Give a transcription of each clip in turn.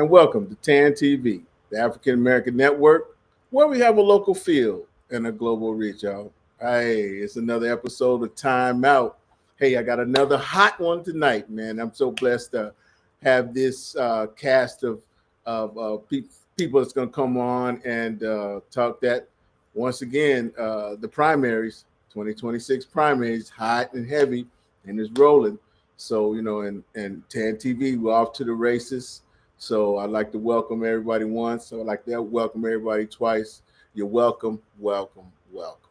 and welcome to TAN TV, the African American Network, where we have a local feel and a global reach, y'all. Hey, it's another episode of Time Out. Hey, I got another hot one tonight, man. I'm so blessed to have this cast of people that's going to come on and talk that once again, the primaries, 2026 primaries, hot and heavy, and it's rolling. So, and TAN TV, we're off to the races. So I'd like to welcome everybody once. So I'd like to welcome everybody twice. You're welcome, welcome, welcome.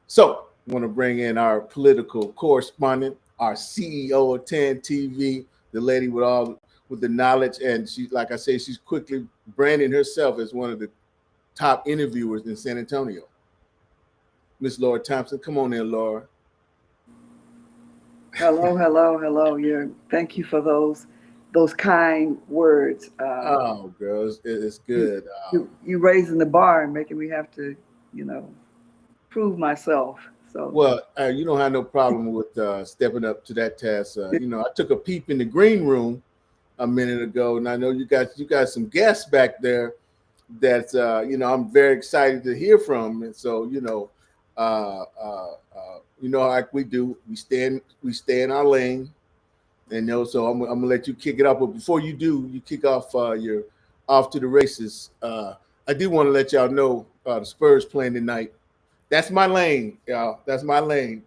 So I want to bring in our political correspondent, our CEO of TAN TV, the lady with the knowledge, and she, like I say, she's quickly branding herself as one of the top interviewers in San Antonio. Miss Laura Thompson, come on in, Laura. Hello. Yeah, thank you for those kind words. Oh, girls, it's good. You raising the bar and making me have to, you know, prove myself. So Well, you don't have no problem with stepping up to that task. I took a peep in the green room a minute ago, and I know you got some guests back there that I'm very excited to hear from. And so like we do, we stay in our lane, and so I'm gonna let you kick it up. But before you do, you kick off your off to the races. I do want to let y'all know the Spurs playing tonight. That's my lane, y'all. That's my lane.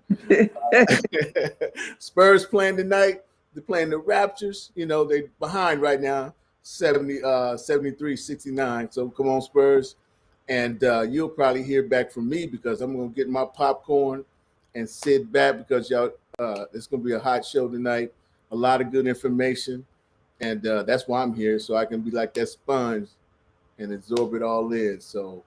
Spurs playing tonight. They're playing the Raptors. They're behind right now, 73-69. So come on, Spurs. And you'll probably hear back from me because I'm going to get my popcorn and sit back because y'all, it's going to be a hot show tonight. A lot of good information. And that's why I'm here, so I can be like that sponge and absorb it all in. So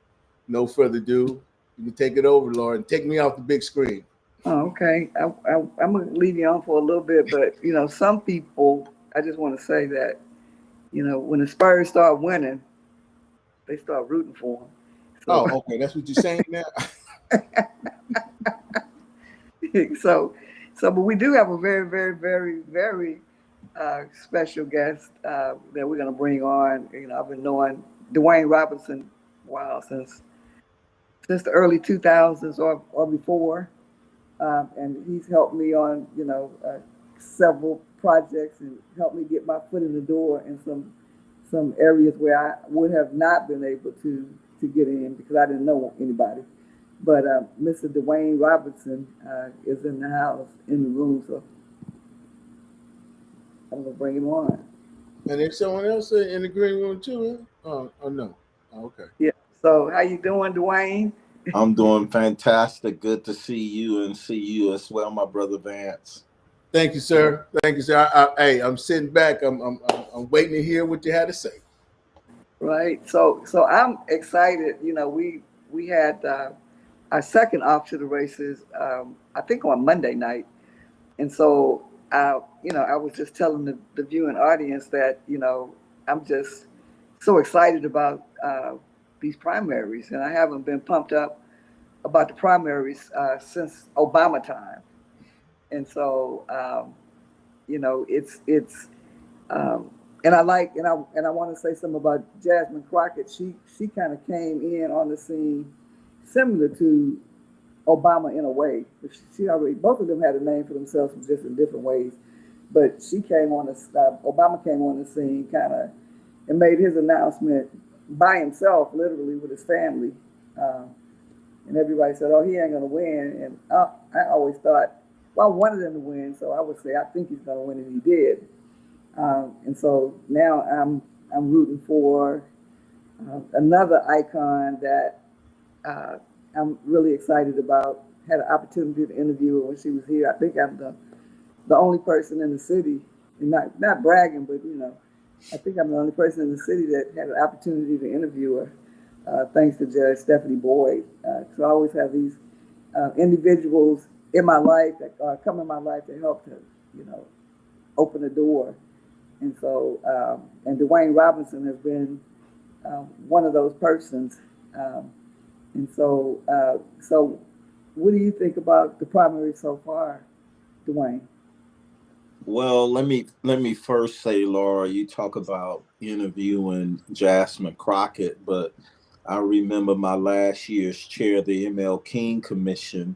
no further ado. You can take it over, Laura, and take me off the big screen. Oh, okay. I'm gonna leave you on for a little bit, but some people. I just want to say that when the Spurs start winning, they start rooting for them. So, okay, that's what you're saying now. But we do have a very, very, very, very special guest that we're gonna bring on. I've been knowing Dwayne Robinson, wow, since the early 2000s or before. And he's helped me on, several projects and helped me get my foot in the door in some areas where I would have not been able to get in because I didn't know anybody. But Mr. Dwayne Robinson is in the house, in the room, so I'm gonna bring him on. And there's someone else in the green room too. Huh? Oh no. Oh, okay. Yeah. So how you doing, Dwayne? I'm doing fantastic. Good to see you and see you as well, my brother Vance. Thank you, sir. Thank you, sir. I'm sitting back. I'm waiting to hear what you had to say. Right. So I'm excited. We had our second off to the races, I think on Monday night, and so I was just telling the viewing audience that I'm just so excited about these primaries, and I haven't been pumped up about the primaries since Obama time, and so it's and I want to say something about Jasmine Crockett. She kind of came in on the scene similar to Obama in a way. She already, both of them had a name for themselves just in different ways, but she came on Obama came on the scene kind of and made his announcement by himself, literally with his family. And everybody said, "Oh, he ain't gonna win." And I always thought, well, I wanted him to win, so I would say I think he's gonna win, and he did. And so now I'm rooting for another icon that I'm really excited about. Had an opportunity to interview her when she was here. I think I'm the only person in the city, and not bragging, but I think I'm the only person in the city that had an opportunity to interview her. Thanks to Judge Stephanie Boyd. So I always have these individuals in my life that come in my life to help to, open the door. And so, and Dwayne Robinson has been one of those persons. And so what do you think about the primary so far, Dwayne? Well, let me first say, Laura, you talk about interviewing Jasmine Crockett, but I remember my last year's chair of the ML King Commission,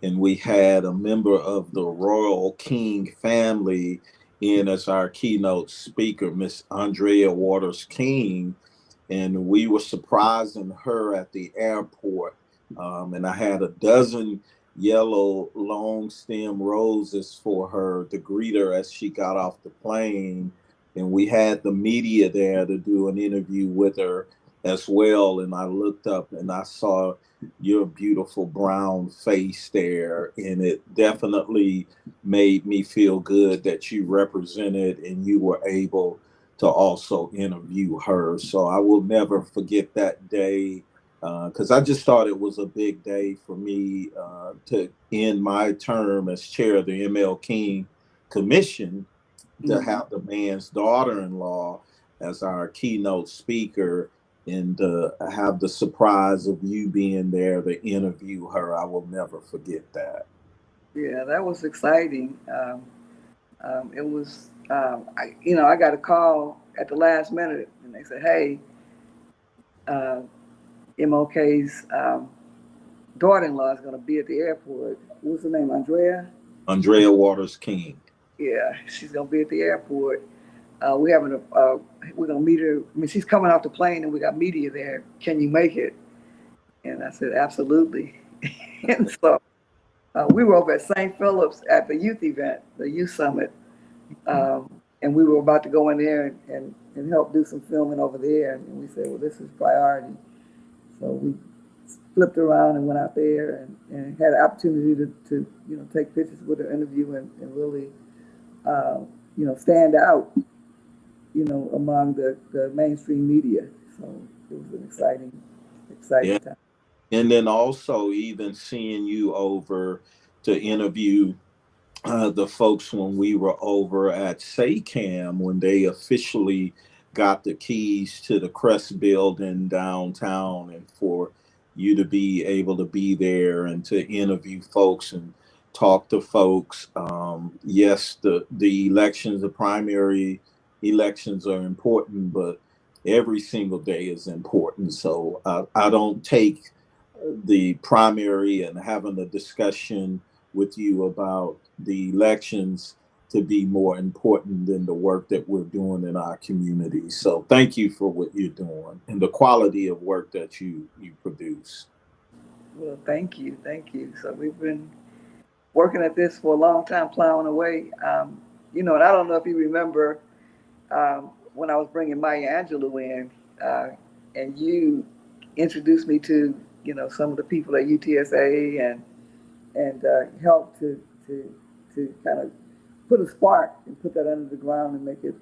and we had a member of the Royal King family in as our keynote speaker, Miss Andrea Waters King, and we were surprising her at the airport. And I had a dozen yellow long stem roses for her to greet her as she got off the plane. And we had the media there to do an interview with her as well. And I looked up and I saw your beautiful brown face there. And it definitely made me feel good that you represented and you were able to also interview her. So I will never forget that day because I just thought it was a big day for me to end my term as chair of the ML King Commission, to have the man's daughter-in-law as our keynote speaker and have the surprise of you being there to interview her. I will never forget that. Yeah, that was exciting. It was, I got a call at the last minute, and they said, "Hey, MLK's daughter-in-law is going to be at the airport. What's her name? Andrea? Andrea Waters King. Yeah, she's going to be at the airport. We're going to meet her. I mean, she's coming off the plane, and we got media there. Can you make it?" And I said, "Absolutely." And so we were over at St. Philip's at the youth event, the youth summit. And we were about to go in there and help do some filming over there. And we said, well, this is priority. So we flipped around and went out there and had an opportunity to take pictures with her, interview, and really, stand out, among the mainstream media. So it was an exciting time. And then also even seeing you over to interview the folks when we were over at SACAM when they officially got the keys to the Crest building downtown, and for you to be able to be there and to interview folks and talk to folks. Yes, the elections, the primary elections are important, but every single day is important. So I don't take the primary and having a discussion with you about the elections to be more important than the work that we're doing in our community. So thank you for what you're doing and the quality of work that you produce. Well, thank you. Thank you. So we've been working at this for a long time, plowing away. And I don't know if you remember when I was bringing Maya Angelou in, and you introduced me to, some of the people at UTSA and helped to kind of put a spark and put that under the ground and make it,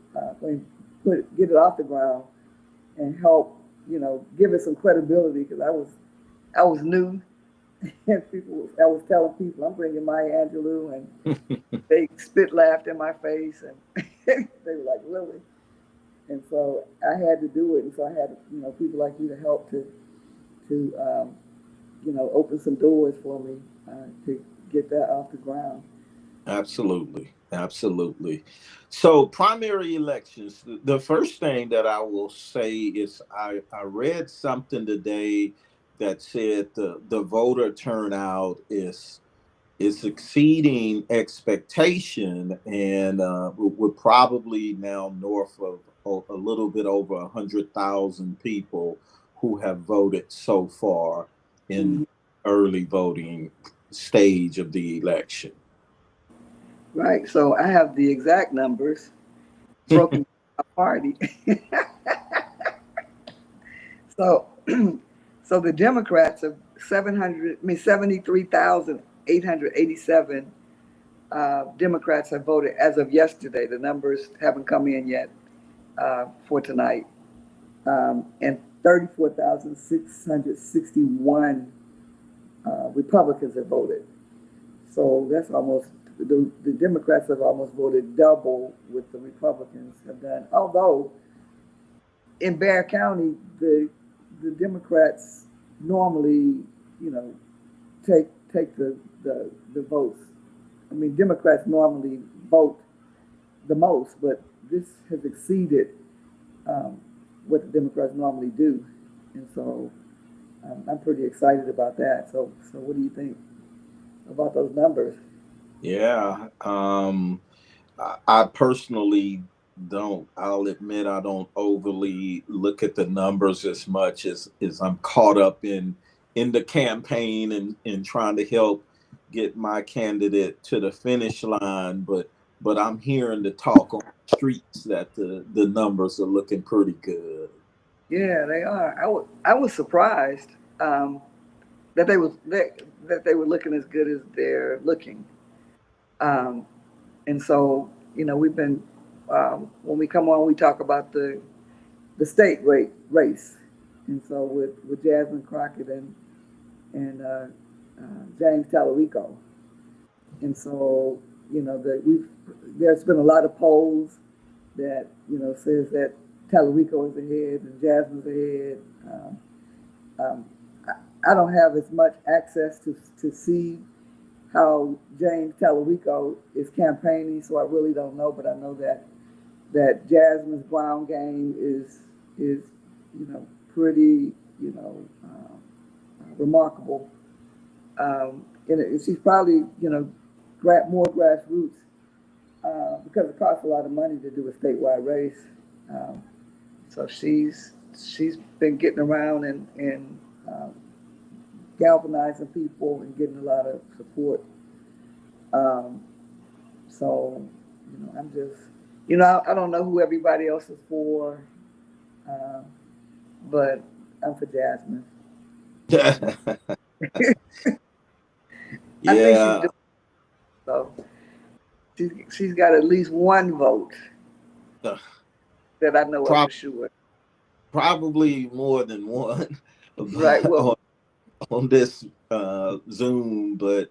get it off the ground and help, give it some credibility, because I was new. And I was telling people I'm bringing Maya Angelou, and they spit laughed in my face, and they were like, "Really?" And so I had to do it, and so I had people like you to help to open some doors for me to get that off the ground. Absolutely. Absolutely. So primary elections, the first thing that I will say is I read something today that said the voter turnout is exceeding expectation, and we're probably now north of a little bit over 100,000 people who have voted so far in early voting stage of the election. Right. So I have the exact numbers broken by party. So, so the Democrats have 73,887 Democrats have voted as of yesterday. The numbers haven't come in yet for tonight, and 34,661 Republicans have voted. So that's almost the Democrats have almost voted double what the Republicans have done. Although in Bexar County, the Democrats normally, take the votes. I mean, Democrats normally vote the most, but this has exceeded what the Democrats normally do, and so I'm pretty excited about that. So what do you think about those numbers? Yeah. I personally don't, I'll admit, I don't overly look at the numbers as much as I'm caught up in the campaign and trying to help get my candidate to the finish line. But I'm hearing the talk on the streets that the numbers are looking pretty good. Yeah, they are. I was surprised that they were looking as good as they're looking. Um, and so, we've been when we come on, we talk about the state race, and so with Jasmine Crockett and James Tallarico, and so that there's been a lot of polls that says that Tallarico is ahead and Jasmine's ahead. Um, I don't have as much access to see how James Tallarico is campaigning, so I really don't know. But I know that Jasmine's ground game is pretty remarkable, and she's probably more grassroots because it costs a lot of money to do a statewide race. Um, so she's been getting around and galvanizing people and getting a lot of support. Um, so I'm just I don't know who everybody else is for, uh, but I'm for Jasmine. I think she's Yeah. doing so. She's got at least one vote uh, that I know of prob- for sure. Probably more than one Right. Well, on this Zoom, but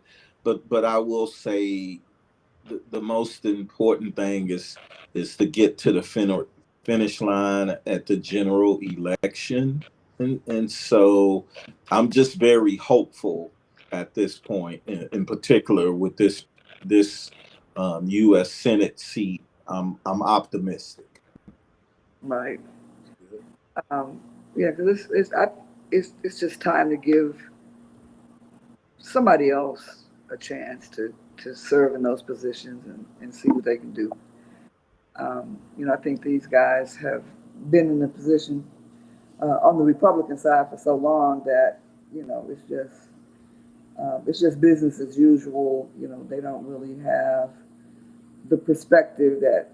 I will say the most important thing is to get to the finish line at the general election, and so I'm just very hopeful at this point, in particular with this U.S. Senate seat. I'm optimistic. right. Um, yeah, because it's just time to give somebody else a chance to serve in those positions and see what they can do. I think these guys have been in a position on the Republican side for so long that it's just business as usual. They don't really have the perspective that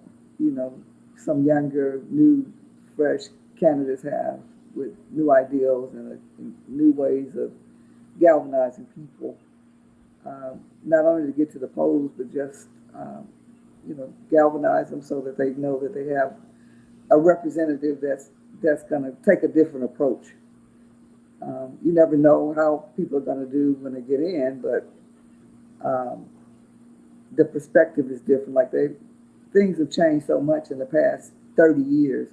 some younger, new, fresh candidates have with new ideals and new ways of galvanizing people, not only to get to the polls, but just galvanize them so that they know that they have a representative that's going to take a different approach. You never know how people are going to do when they get in, but um, the perspective is different. Like things have changed so much in the past 30 years,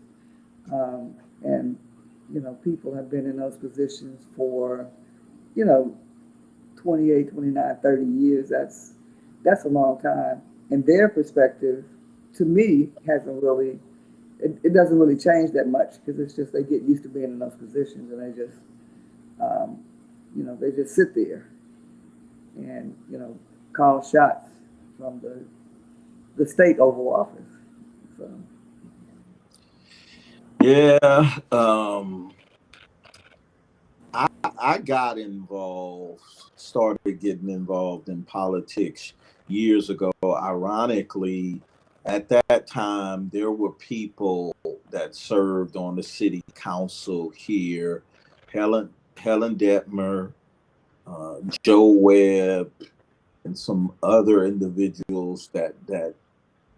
and people have been in those positions for you know 28, 29, 30 years. That's a long time, and their perspective, to me, hasn't really. It doesn't really change that much because it's just they get used to being in those positions and um, they just sit there and call shots from the state Oval Office. So Yeah. I got involved, started getting involved in politics years ago. Ironically, at that time, there were people that served on the city council here, Helen Detmer, Joe Webb, and some other individuals that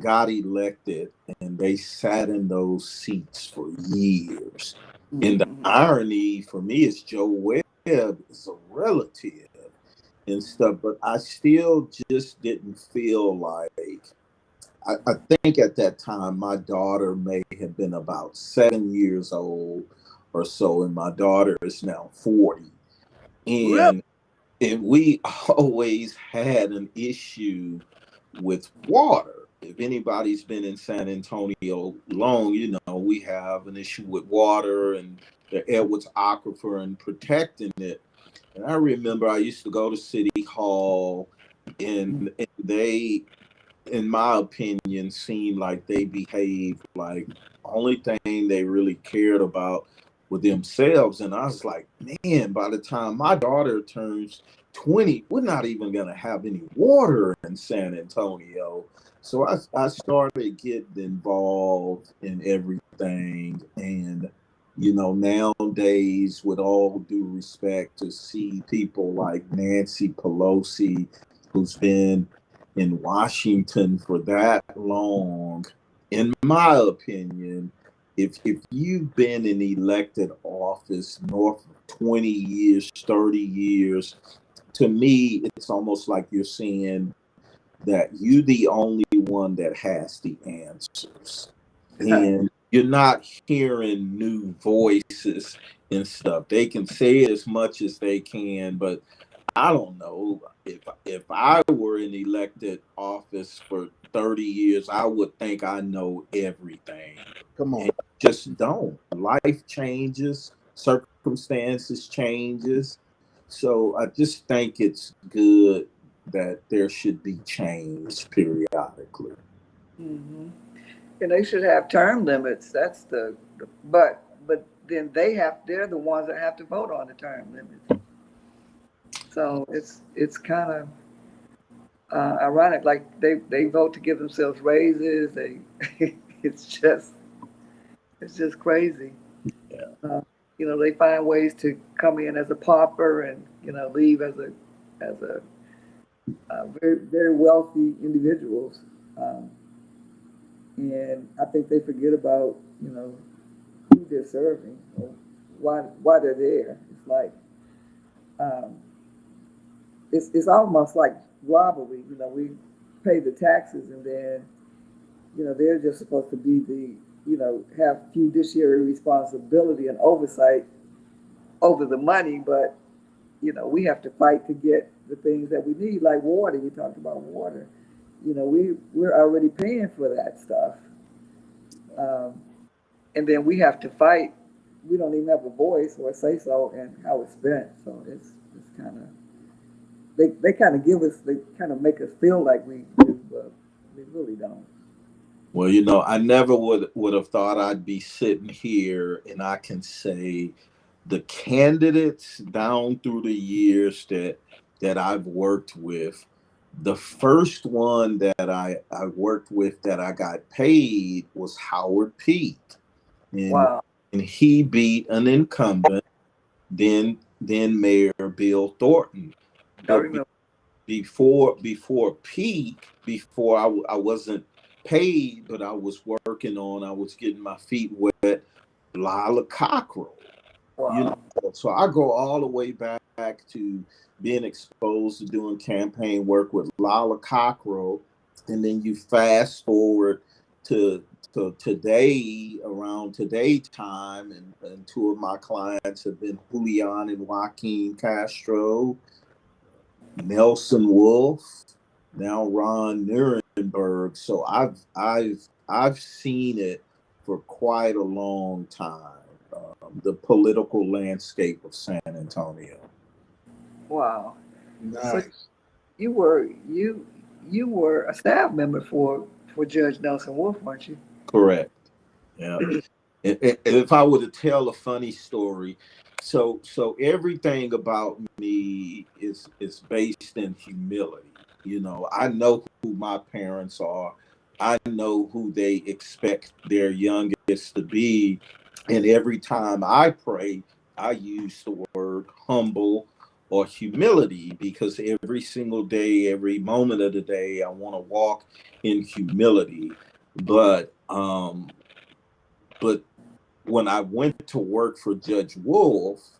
got elected, and they sat in those seats for years. And the mhm. irony for me is Joe Webb is a relative and stuff, but I still just didn't feel like I think at that time my daughter may have been about 7 years old or so, and my daughter is now 40. Really? And we always had an issue with water. if anybody's been in San Antonio long, we have an issue with water and the Edwards Aquifer and protecting it. And I remember I used to go to City Hall, and they, in my opinion, seemed like they behaved like only thing they really cared about with themselves. And I was like, man, by the time my daughter turns 20, we're not even going to have any water in San Antonio. So I started getting involved in everything. And, nowadays, with all due respect, to see people like Nancy Pelosi, who's been in Washington for that long, in my opinion, if you've been in elected office north of 20 years, 30 years, to me, it's almost like you're saying that you're the only one that has the answers. And you're not hearing new voices and stuff. They can say as much as they can, but I don't know. If I were in elected office for 30 years, I would think I know everything. Come on. And just don't. Life changes, circumstances changes. So I just think it's good that there should be change periodically. Mm-hmm. And they should have term limits. That's but then they're the ones that have to vote on the term limits. So it's kind of ironic. Like they vote to give themselves raises. It's just crazy. Yeah. They find ways to come in as a pauper and leave as a very, very wealthy individuals. And I think they forget about who they're serving or why they're there. It's like it's almost like robbery. We pay the taxes, and then they're just supposed to be have fiduciary responsibility and oversight over the money, but we have to fight to get the things that we need, like water. You talked about water. We're already paying for that stuff, and then we have to fight. We don't even have a voice or say so in how it's spent. So it's kind of they kind of make us feel like we do, but we really don't. Well, I never would have thought I'd be sitting here and I can say the candidates down through the years that I've worked with, the first one that I worked with that I got paid was Howard Peak. And, wow. And he beat an incumbent, then Mayor Bill Thornton. I remember. Before Peak, before I wasn't paid, but I was I was getting my feet wet, Lila Cockrell. Wow. So I go all the way back to being exposed to doing campaign work with Lila Cockrell, and then you fast forward to today, around today time, and two of my clients have been Julian and Joaquin Castro, Nelson Wolf, now Ron Nirenberg. So I've seen it for quite a long time. The political landscape of San Antonio. Wow. Nice. So you were a staff member for Judge Nelson Wolf, weren't you? Correct. Yeah. If I were to tell a funny story, so everything about me is based in humility. I know who my parents are. I know who they expect their youngest to be. And every time I pray, I use the word humble or humility, because every single day, every moment of the day, I want to walk in humility. But when I went to work for Judge Wolf,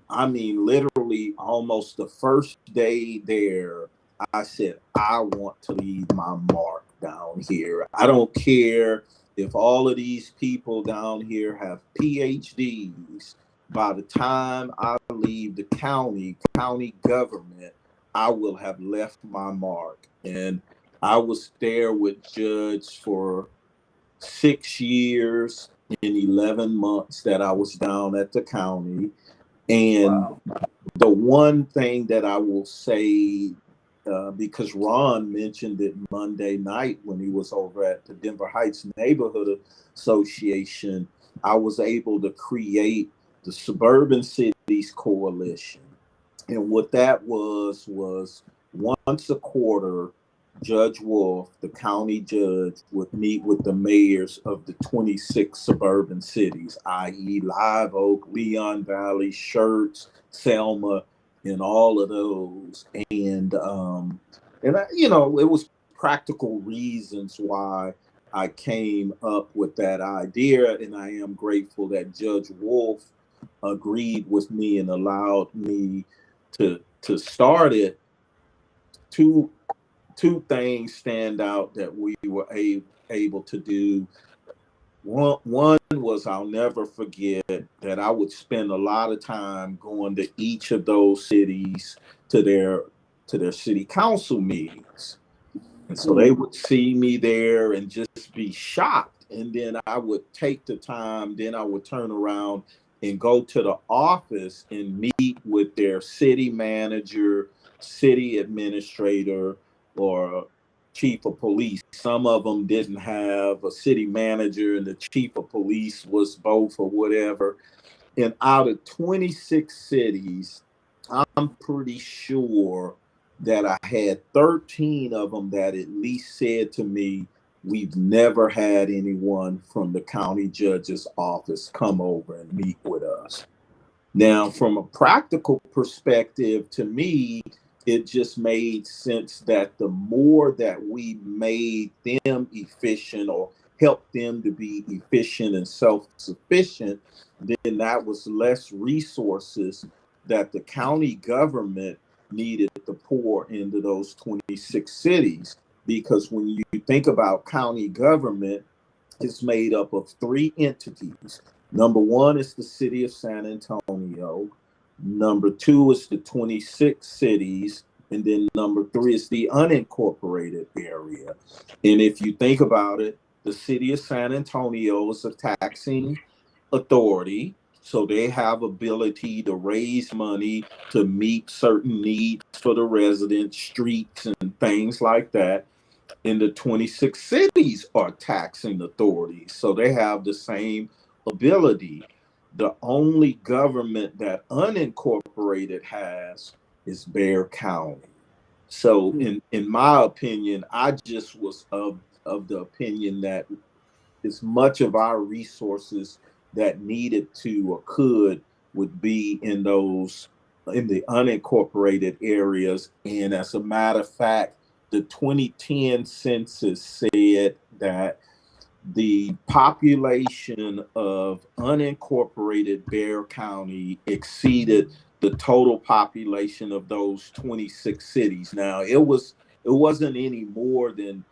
I mean, literally almost the first day there, I said, I want to leave my mark down here. I don't care if all of these people down here have PhDs. By the time I leave the county government, I will have left my mark. And I was there with Judge for 6 years and 11 months that I was down at the county. And Wow. the one thing that I will say, because Ron mentioned it Monday night when he was over at the Denver Heights Neighborhood Association, I was able to create the Suburban Cities Coalition. And what that was once a quarter, Judge Wolf, the county judge, would meet with the mayors of the 26 suburban cities, i.e. Live Oak, Leon Valley, Schertz, Selma, and all of those. And I, it was practical reasons why I came up with that idea, and I am grateful that Judge Wolf agreed with me and allowed me to start it. Two things stand out that we were able to do. One was, I'll never forget that I would spend a lot of time going to each of those cities to their city council meetings. And so they would see me there and just be shocked. And then I would take the time, then I would turn around and go to the office and meet with their city manager, city administrator, or chief of police. Some of them didn't have a city manager and the chief of police was both or whatever. And out of 26 cities, I'm pretty sure that I had 13 of them that at least said to me, we've never had anyone from the county judge's office come over and meet with us. Now, from a practical perspective, to me, it just made sense that the more that we made them efficient or helped them to be efficient and self-sufficient, then that was less resources that the county government needed to pour into those 26 cities. Because when you think about county government, it's made up of 3 entities. Number 1 is the city of San Antonio. Number 2 is the 26 cities. And then number 3 is the unincorporated area. And if you think about it, the city of San Antonio is a taxing authority. So they have ability to raise money to meet certain needs for the residents, streets and things like that. And the 26 cities are taxing authorities. So they have the same ability. The only government that unincorporated has is Bexar County. So in my opinion, I just was of the opinion that as much of our resources that needed to or could would be in the unincorporated areas. And as a matter of fact, the 2010 census said that the population of unincorporated Bexar County exceeded the total population of those 26 cities. Now, it wasn't any more than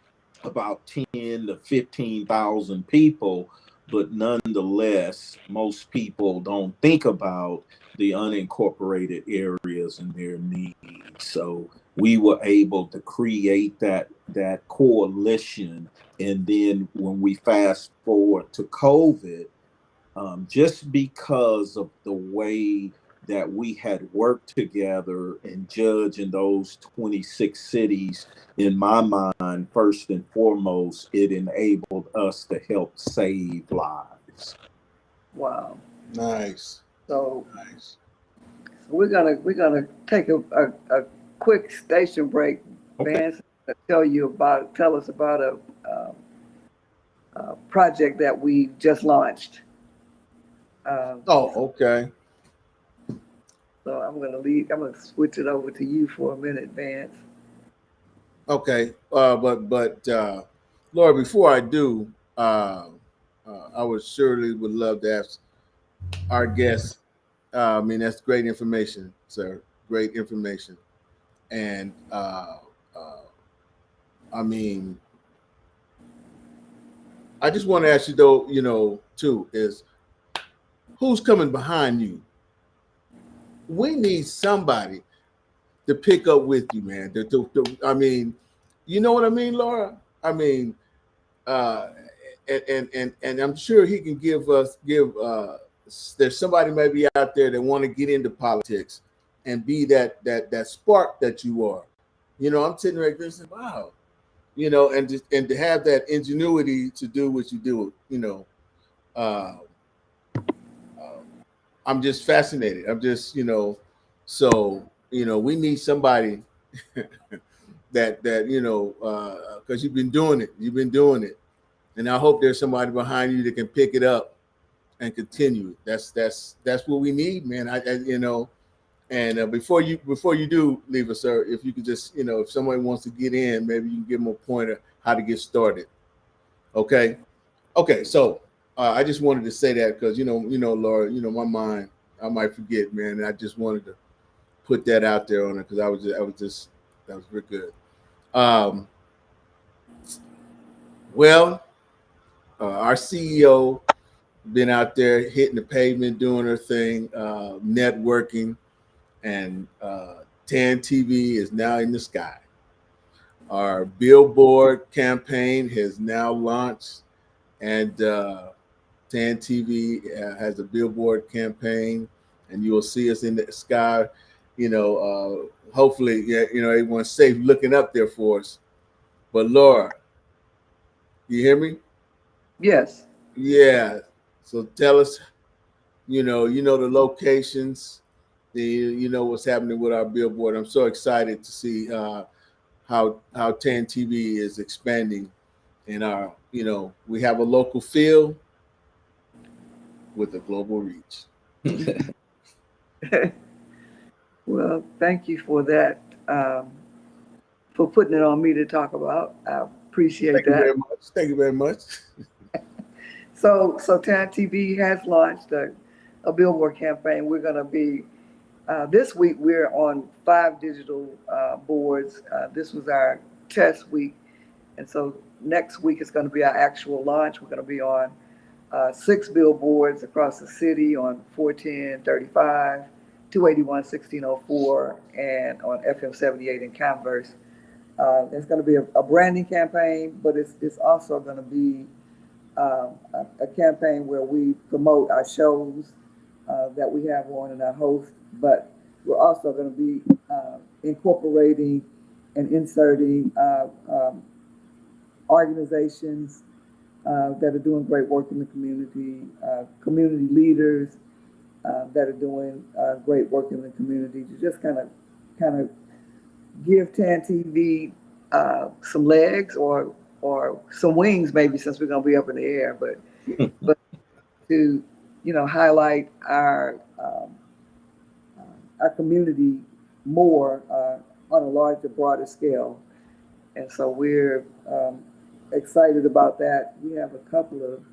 about 10 to 15,000 people, but nonetheless, most people don't think about the unincorporated areas and their needs. So we were able to create that coalition. And then when we fast forward to COVID, just because of the way that we had worked together and Judge in those 26 cities, in my mind, first and foremost, it enabled us to help save lives. Wow. Nice. So Nice. we're gonna take a quick station break. Okay. Vance, tell us about a project that we just launched. Okay. So I'm gonna switch it over to you for a minute, Vance. Okay. But Laura, before I do, I would love to ask our guests. I mean, that's great information, sir. Great information. And I mean, I just want to ask you though, too, is who's coming behind you? We need somebody to pick up with you, man. I mean, You know what I mean, Laura? I mean, uh, and I'm sure he can give. There's somebody maybe out there that want to get into politics and be that spark that you are. You know, I'm sitting right there and saying, wow, you know, and to have that ingenuity to do what you do, you know, uh, I'm just fascinated. I'm just, you know, so you know, we need somebody that you know, because you've been doing it, and I hope there's somebody behind you that can pick it up and continue. That's what we need, man. I you know, and before you do leave us, sir, if you could just, you know, if somebody wants to get in, maybe you can give them a pointer how to get started. Okay, okay. So I just wanted to say that because you know, Laura, you know, my mind, I might forget, man. And I just wanted to put that out there on it because I was just that was very good. Um, well, our CEO been out there hitting the pavement, doing her thing, networking, and TAN TV is now in the sky. Our billboard campaign has now launched, and TAN TV has a billboard campaign, and you will see us in the sky. You know, hopefully, yeah, you know, everyone's safe looking up there for us. But Laura, you hear me? Yes. Yeah. So tell us, you know the locations, you know what's happening with our billboard. I'm so excited to see how TAN TV is expanding in our, you know, we have a local feel with a global reach. Well, thank you for that, for putting it on me to talk about. I appreciate Thank you that. very much. Thank you very much. So TAN TV has launched a billboard campaign. We're going to be, this week, we're on 5 digital boards. This was our test week. And so next week is going to be our actual launch. We're going to be on 6 billboards across the city on 410, 35, 281, 1604, and on FM 78 in Converse. It's going to be a branding campaign, but it's also going to be a campaign where we promote our shows that we have on and our host, but we're also going to be incorporating and inserting organizations that are doing great work in the community, community leaders that are doing great work in the community to just kind of give TAN TV some legs or some wings, maybe, since we're going to be up in the air, but to, you know, highlight our community more on a larger, broader scale. And so we're excited about that. We have a couple of,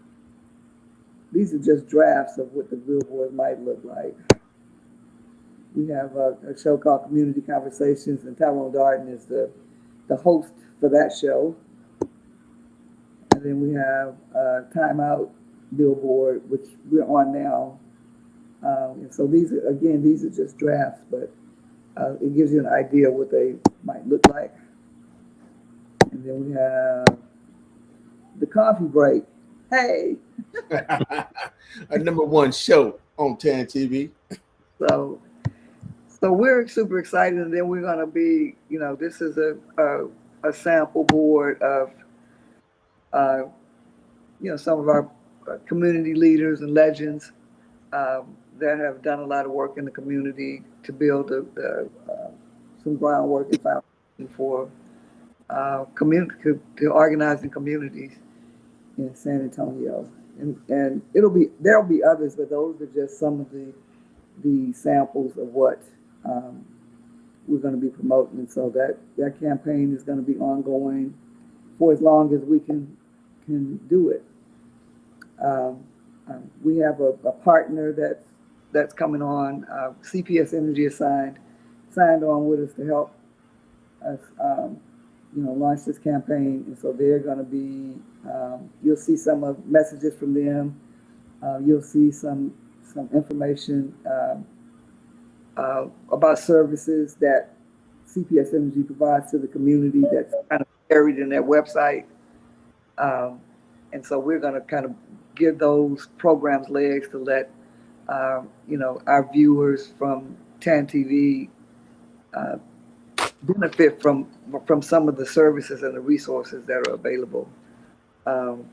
these are just drafts of what the billboard might look like. We have a show called Community Conversations, and Tyrone Darden is the host for that show. And then we have Time Out billboard, which we're on now. And so these are just drafts, but it gives you an idea of what they might look like. And then we have the coffee break. Hey, Our number one show on TAN TV. so we're super excited, and then we're going to be, you know, this is a sample board of, you know, some of our community leaders and legends that have done a lot of work in the community to build some groundwork and foundation for community to organizing communities in San Antonio. And there'll be others, but those are just some of the samples of what we're going to be promoting. And so that campaign is going to be ongoing for as long as we can do it. We have a partner that's coming on. CPS Energy is signed on with us to help us, you know, launch this campaign. And so they're going to be, you'll see some of messages from them. You'll see some information about services that CPS Energy provides to the community that's kind of buried in their website. And so we're going to kind of give those programs legs to let our viewers from TAN TV benefit from some of the services and the resources that are available.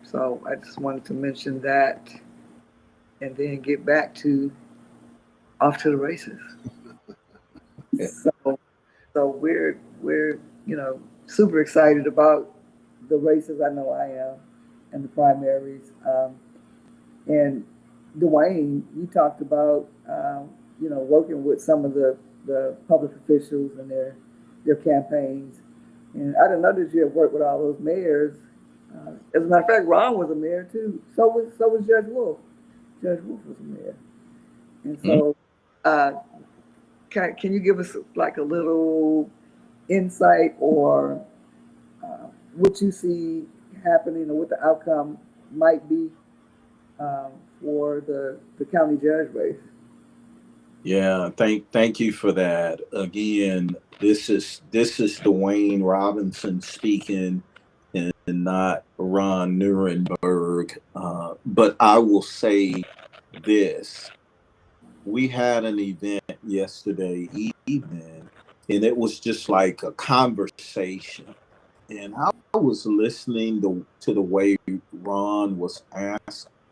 So I just wanted to mention that, and then get back to off to the races. So we're super excited about the races. I know I am, and the primaries. And Dwayne, you talked about working with some of the public officials and their campaigns. And I didn't know that you had worked with all those mayors. As a matter of fact, Ron was a mayor too. So was Judge Wolf. Judge Wolf was a mayor. And so, can you give us like a little insight or what you see happening or what the outcome might be for the county judge race? Yeah, thank you for that. Again, this is Dwayne Robinson speaking, and not Ron Nuremberg. But I will say this: we had an event yesterday evening, and it was just like a conversation. And I was listening to the way Ron was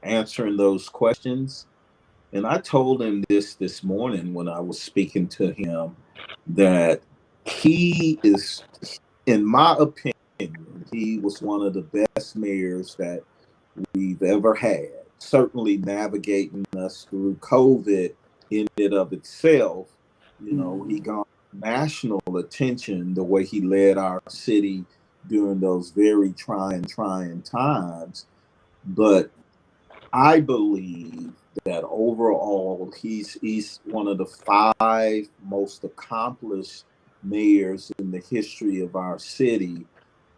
answering those questions. And I told him this morning when I was speaking to him that he is, in my opinion, he was one of the best mayors that we've ever had. Certainly navigating us through COVID in and of itself, he got national attention the way he led our city during those very trying times. But I believe that overall he's one of the 5 most accomplished mayors in the history of our city.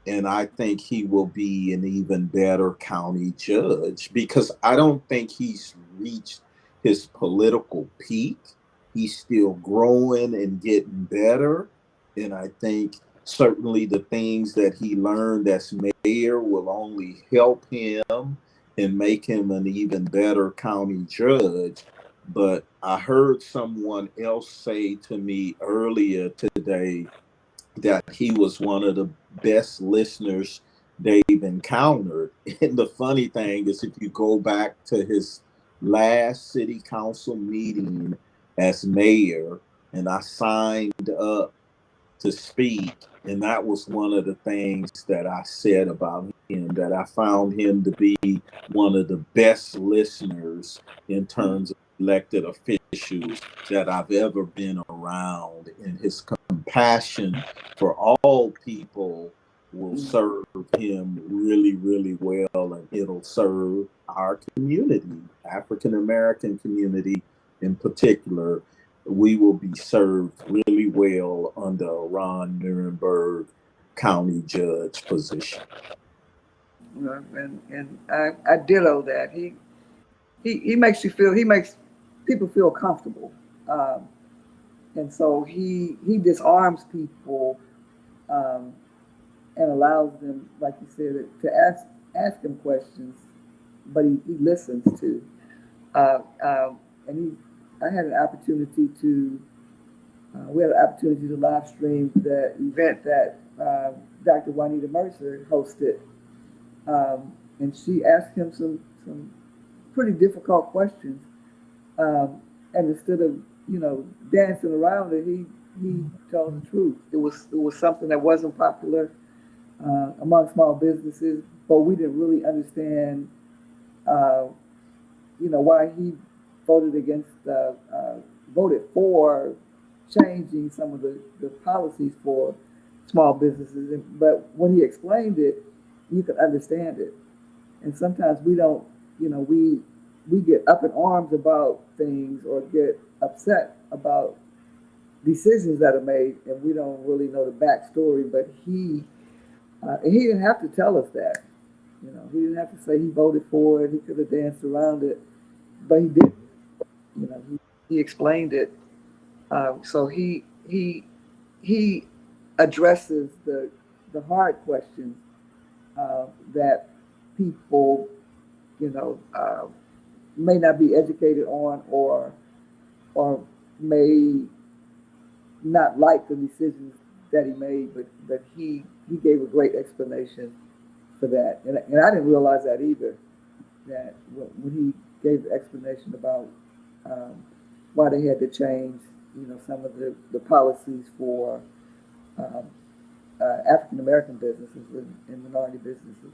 And I think he will be an even better county judge, because I don't think he's reached his political peak. He's still growing and getting better. And I think certainly the things that he learned as mayor will only help him and make him an even better county judge. But I heard someone else say to me earlier today that he was one of the best listeners they've encountered. And the funny thing is, if you go back to his last city council meeting as mayor, and I signed up to speak, and that was one of the things that I said about him, that I found him to be one of the best listeners in terms of elected officials that I've ever been around, and his compassion for all people will serve him really, really well, and it'll serve our community, African American community in particular. We will be served really well under Ron Nuremberg county judge position. And I ditto that. He makes people feel comfortable, and so he disarms people and allows them, like you said, to ask him questions, but he listens too. And I had an opportunity to we had an opportunity to live stream the event that Dr. Juanita Mercer hosted, and she asked him some pretty difficult questions, and instead of dancing around it, he told the truth. It was something that wasn't popular among small businesses, but we didn't really understand why he voted for changing some of the policies for small businesses. But when he explained it, you could understand it. And sometimes we don't, we get up in arms about things or get upset about decisions that are made, and we don't really know the backstory. But he didn't have to tell us that. He didn't have to say he voted for it. He could have danced around it, but he didn't. He explained it. So he addresses the the hard questions that people, you know, may not be educated on, or may not like the decisions that he made, but he gave a great explanation for that, and I didn't realize that either. That when he gave the explanation about why they had to change, you know, some of the policies for um, African American businesses and minority businesses.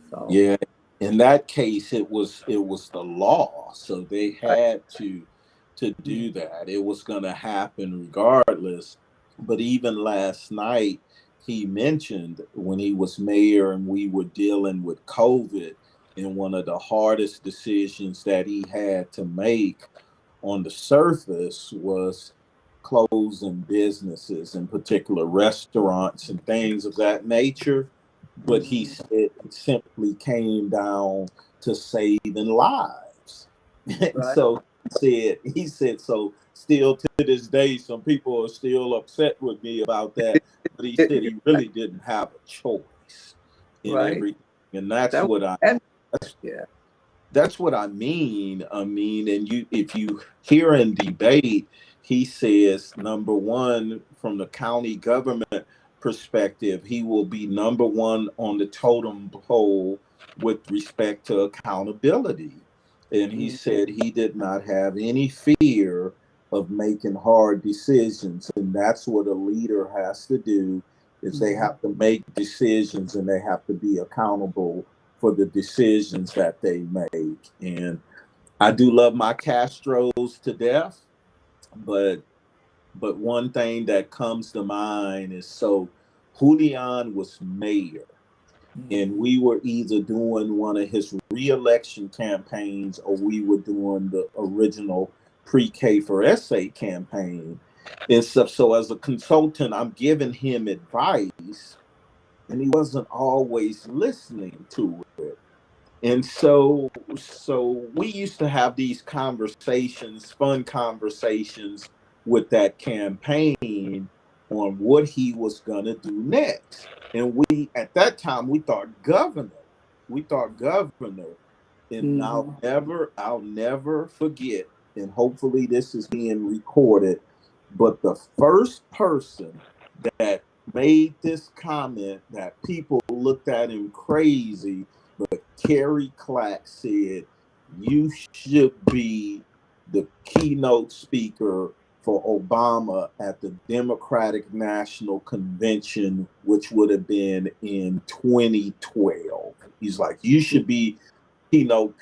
So Yeah, in that case, it was the law, so they had to do that. It was going to happen regardless. But even last night, he mentioned when he was mayor and we were dealing with COVID, and one of the hardest decisions that he had to make on the surface was closing businesses, in particular restaurants and things of that nature. But he said it simply came down to saving lives. And right, so he said, so still to this day, some people are still upset with me about that. But he said he really didn't have a choice in right. everything. And that's That what I and that's yeah, that's what I mean. And if you hear in debate, he says number one, from the county government perspective, he will be number one on the totem pole with respect to accountability. And he mm, said he did not have any fear of making hard decisions. And that's what a leader has to do, is they mm, have to make decisions and they have to be accountable for the decisions that they make. And I do love my Castros to death, but one thing that comes to mind is, so Julian was mayor, and we were either doing one of his reelection campaigns or we were doing the original pre-K for SA campaign. And so as a consultant, I'm giving him advice, and he wasn't always listening to it. And so we used to have these conversations, fun conversations with that campaign on what he was gonna do next. And we at that time we thought governor. We thought governor. And mm, I'll never forget, and hopefully this is being recorded, but the first person that made this comment that people looked at him crazy, but Kerry Clack said, "You should be the keynote speaker for Obama at the Democratic National Convention, which would have been in 2012. He's like, you should be keynote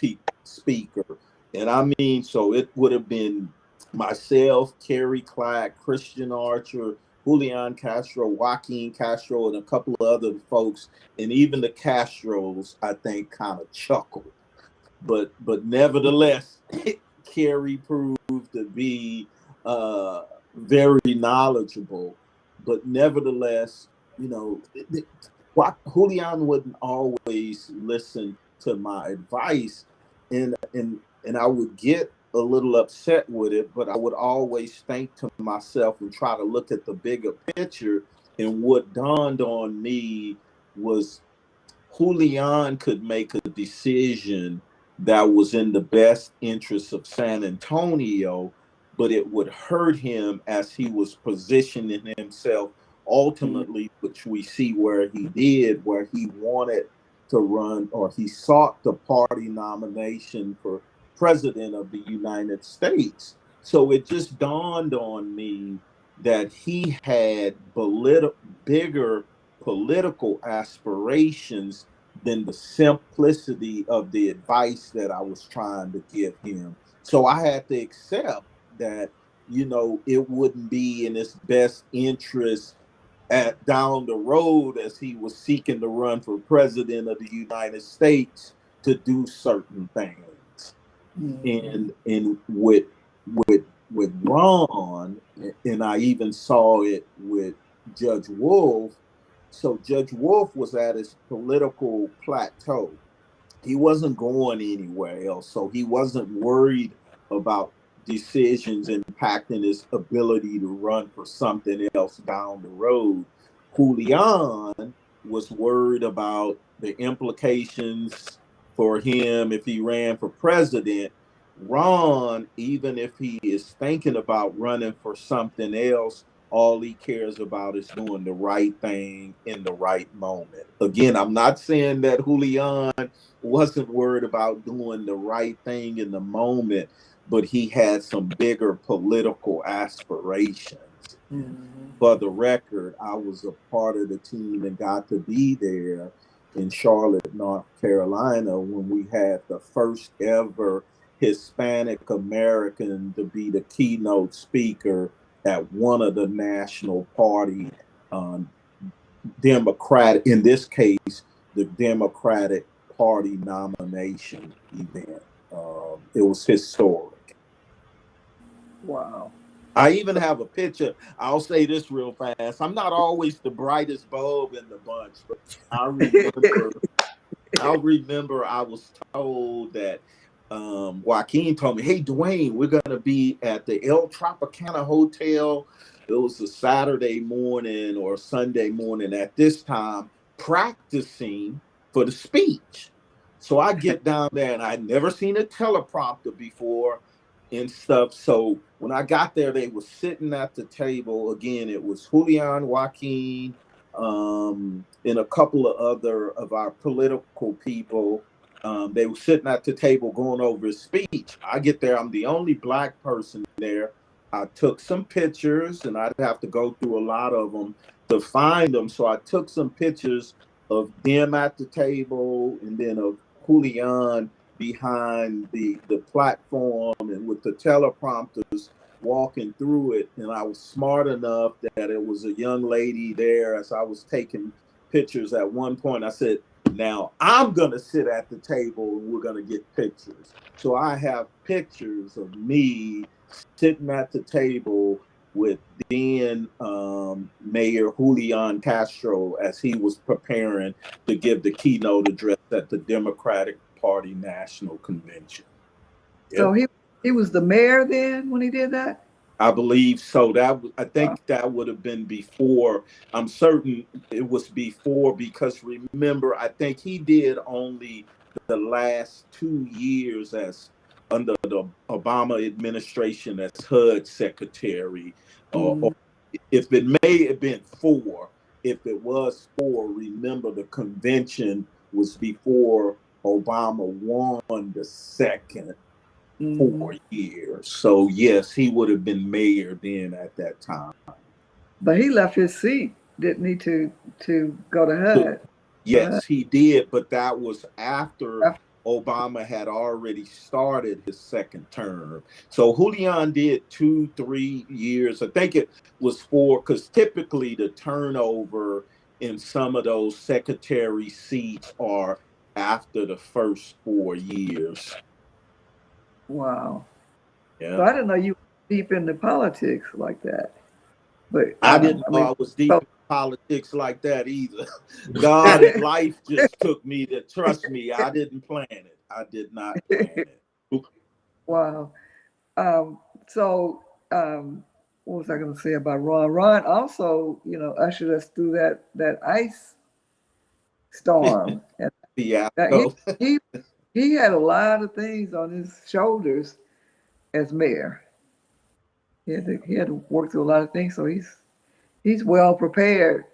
speaker." And I mean, so it would have been myself, Kerry Clack, Christian Archer, Julian Castro, Joaquin Castro, and a couple of other folks, and even the Castros, I think, kind of chuckled. But nevertheless, Kerry proved to be very knowledgeable. But nevertheless, you know, Julian wouldn't always listen to my advice, and I would get a little upset with it, but I would always think to myself and try to look at the bigger picture. And what dawned on me was Julian could make a decision that was in the best interest of San Antonio, but it would hurt him as he was positioning himself mm, ultimately, which we see where he did, where he wanted to run, or he sought the party nomination for president of the United States. So it just dawned on me that he had bigger political aspirations than the simplicity of the advice that I was trying to give him. So I had to accept that, it wouldn't be in his best interest at down the road, as he was seeking to run for president of the United States, to do certain things. mm, And with Ron, and I even saw it with Judge Wolf. So Judge Wolf was at his political plateau. He wasn't going anywhere else, so he wasn't worried about decisions impacting his ability to run for something else down the road. Julian was worried about the implications for him if he ran for president. Ron, even if he is thinking about running for something else, all he cares about is doing the right thing in the right moment. Again, I'm not saying that Julian wasn't worried about doing the right thing in the moment, but he had some bigger political aspirations. For the record, I was a part of the team and got to be there in Charlotte, North Carolina, when we had the first ever Hispanic American to be the keynote speaker at one of the national party Democratic, in this case, the Democratic Party nomination event. It was historic. Wow. I even have a picture. I'll say this real fast. I'm not always the brightest bulb in the bunch, but I remember I was told that Joaquin told me, "Hey, Dwayne, we're going to be at the El Tropicana Hotel." It was a Saturday morning or Sunday morning at this time, practicing for the speech. So I get down there, and I'd never seen a teleprompter before and stuff. So when I got there, they were sitting at the table. Again, it was Julian, Joaquin, and a couple of other of our political people. They were sitting at the table going over his speech. I get there, I'm the only Black person there. I took some pictures, and I'd have to go through a lot of them to find them. So I took some pictures of them at the table, and then of Julian behind the platform and with the teleprompters walking through it. And I was smart enough that it was a young lady there. As I was taking pictures, at one point I said, "Now I'm gonna sit at the table and we're gonna get pictures." So I have pictures of me sitting at the table with then Mayor Julian Castro as he was preparing to give the keynote address at the Democratic Party National Convention. So he was the mayor then when he did that? I believe so. I think that would have been before. I'm certain it was before, because remember, I think he did only the last 2 years as under the Obama administration as HUD secretary. Or if it may have been 4, if it was 4, remember the convention was before Obama won the second 4 years. So yes, he would have been mayor then at that time. But he left his seat, didn't he, to go to HUD? Yes, he did, but that was after Obama had already started his second term. So Julian did 2-3 years. I think it was 4, because typically the turnover in some of those secretary seats are after the first 4 years. Wow. Yeah. So I didn't know you were deep into politics like that. But I didn't know I was deep in politics like that either. God and life just took me to, trust me, I didn't plan it. I did not plan it. Wow. So what was I going to say about Ron? Ron also, ushered us through that ice storm. And Yeah. he had a lot of things on his shoulders as mayor. He had to work through a lot of things, so he's well prepared.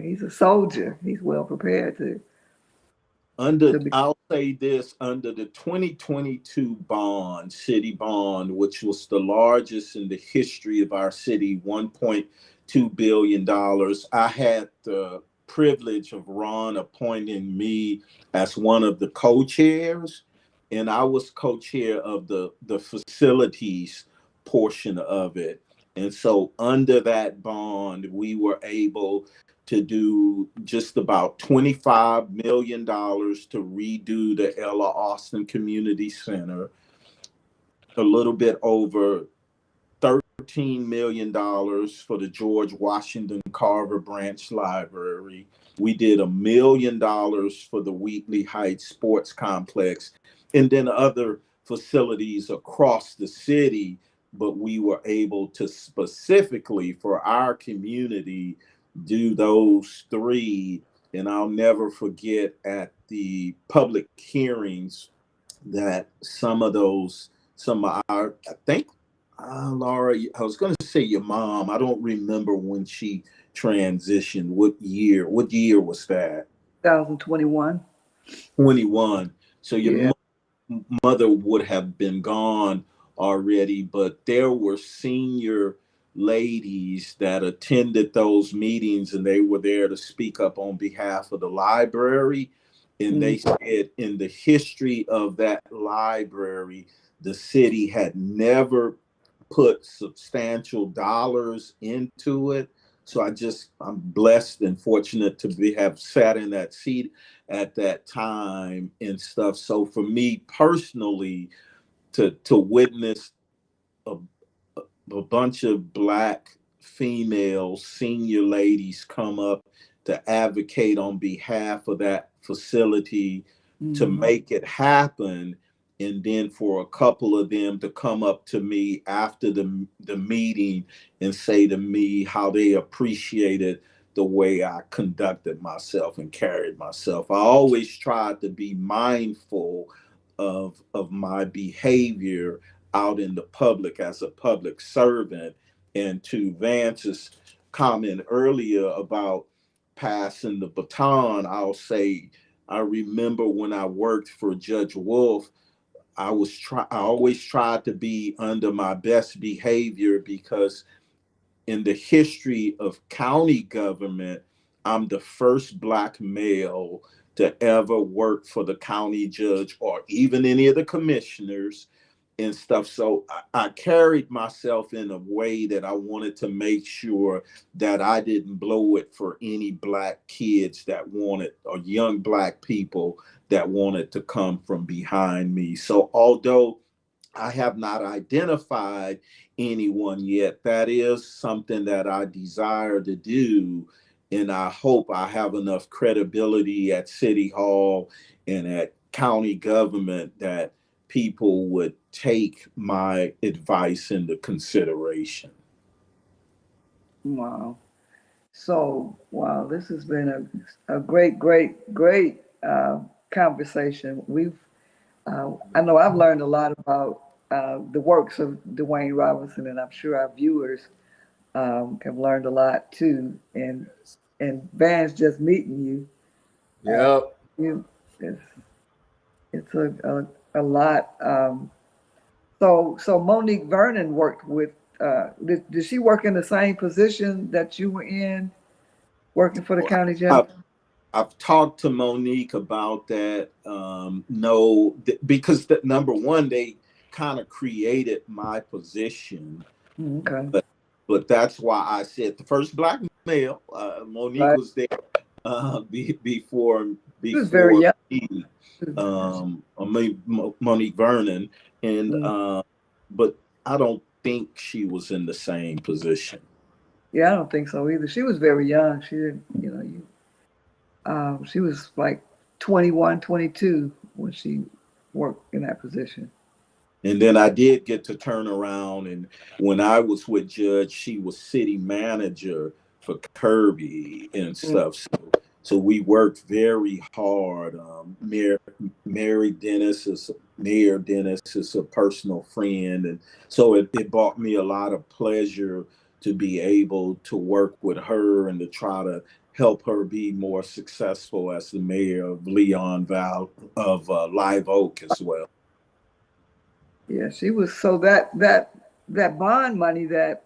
He's a soldier. He's well prepared to. I'll say this, under the 2022 bond, city bond, which was the largest in the history of our city, $1.2 billion, I had the privilege of Ron appointing me as one of the co-chairs, and I was co-chair of the facilities portion of it. And so under that bond, we were able to do just about $25 million to redo the Ella Austin Community Center, a little bit over $13 million for the George Washington Carver Branch Library. We did $1 million for the Wheatley Heights Sports Complex, and then other facilities across the city. But we were able to specifically for our community do those three. And I'll never forget at the public hearings that some of our, I think, Laura, I was going to say your mom. I don't remember when she transitioned. What year was that? 2021. 21. So Yeah. your mother would have been gone already, but there were senior ladies that attended those meetings, and they were there to speak up on behalf of the library. And they said in the history of that library, the city had never put substantial dollars into it. So I'm blessed and fortunate to have sat in that seat at that time and stuff. So for me personally, to witness a, a bunch of Black female senior ladies come up to advocate on behalf of that facility to make it happen, and then for a couple of them to come up to me after the meeting and say to me how they appreciated the way I conducted myself and carried myself. I always tried to be mindful of my behavior out in the public as a public servant. And to Vance's comment earlier about passing the baton, I'll say, I remember when I worked for Judge Wolf, I always tried to be under my best behavior, because in the history of county government, I'm the first Black male to ever work for the county judge or even any of the commissioners and stuff. So I carried myself in a way that I wanted to make sure that I didn't blow it for any Black kids that wanted, or young Black people that wanted to come from behind me. So although I have not identified anyone yet, that is something that I desire to do. And I hope I have enough credibility at City Hall and at county government that people would take my advice into consideration. Wow. So, wow, this has been a great, great, great conversation. I know I've learned a lot about the works of Dwayne Robinson, and I'm sure our viewers have learned a lot too. And Vance, just meeting you, Yep. you it's a lot. So Monique Vernon worked with. Did she work in the same position that you were in, working for the county judge? I've talked to Monique about that. No, because number one, they kind of created my position. Okay. But that's why I said the first Black male. Monique Right. was there before She was very young. me. Monique Vernon, and but I don't think she was in the same position. Yeah, I don't think so either. She was very young. She didn't, she was like 21, 22 when she worked in that position. And then I did get to turn around, and when I was with Judge, she was city manager for Kirby and stuff. So we worked very hard. Mayor Dennis is a personal friend, and so it brought me a lot of pleasure to be able to work with her and to try to help her be more successful as the mayor of Live Oak as well. Yeah, she was. So that bond money that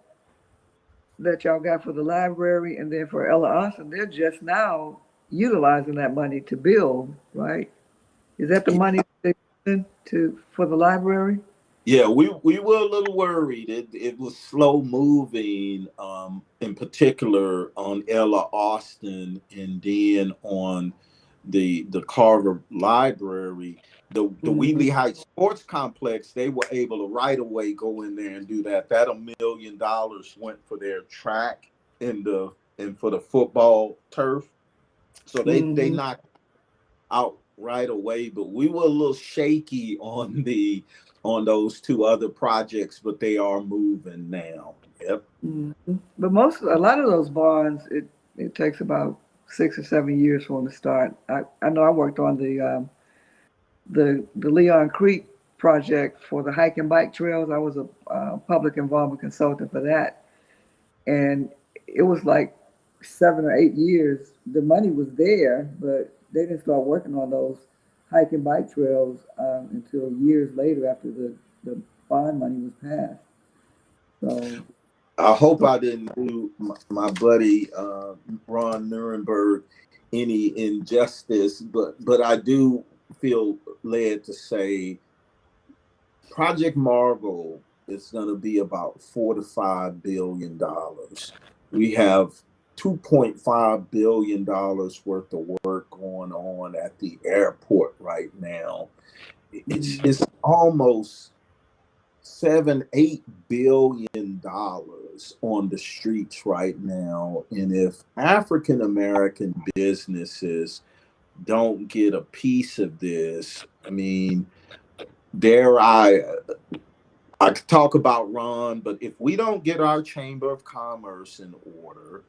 y'all got for the library and then for Ella Austin, they're just now utilizing that money to build, right? Is that the money they spent for the library? Yeah, we were a little worried. It was slow moving, in particular on Ella Austin, and then on the Carver Library. The Wheatley Heights Sports Complex, they were able to right away go in there and do that. That $1 million went for their track and for the football turf. So they knocked out right away. But we were a little shaky on those two other projects, but they are moving now. Yep. But a lot of those bonds, it takes about 6 or 7 years for them to start. I know I worked on the Leon Creek project for the hike and bike trails. I was a public involvement consultant for that, and it was like 7 or 8 years. The money was there, but they didn't start working on those hike and bike trails until years later after the bond money was passed. So, I hope I didn't do my buddy Ron Nuremberg any injustice, but I do feel led to say Project Marvel is going to be about $4 to $5 billion. We have $2.5 billion worth of work going on at the airport right now. It's almost $7-8 billion on the streets right now, and if African American businesses don't get a piece of this, I mean, dare I could talk about Ron, but if we don't get our Chamber of Commerce in order,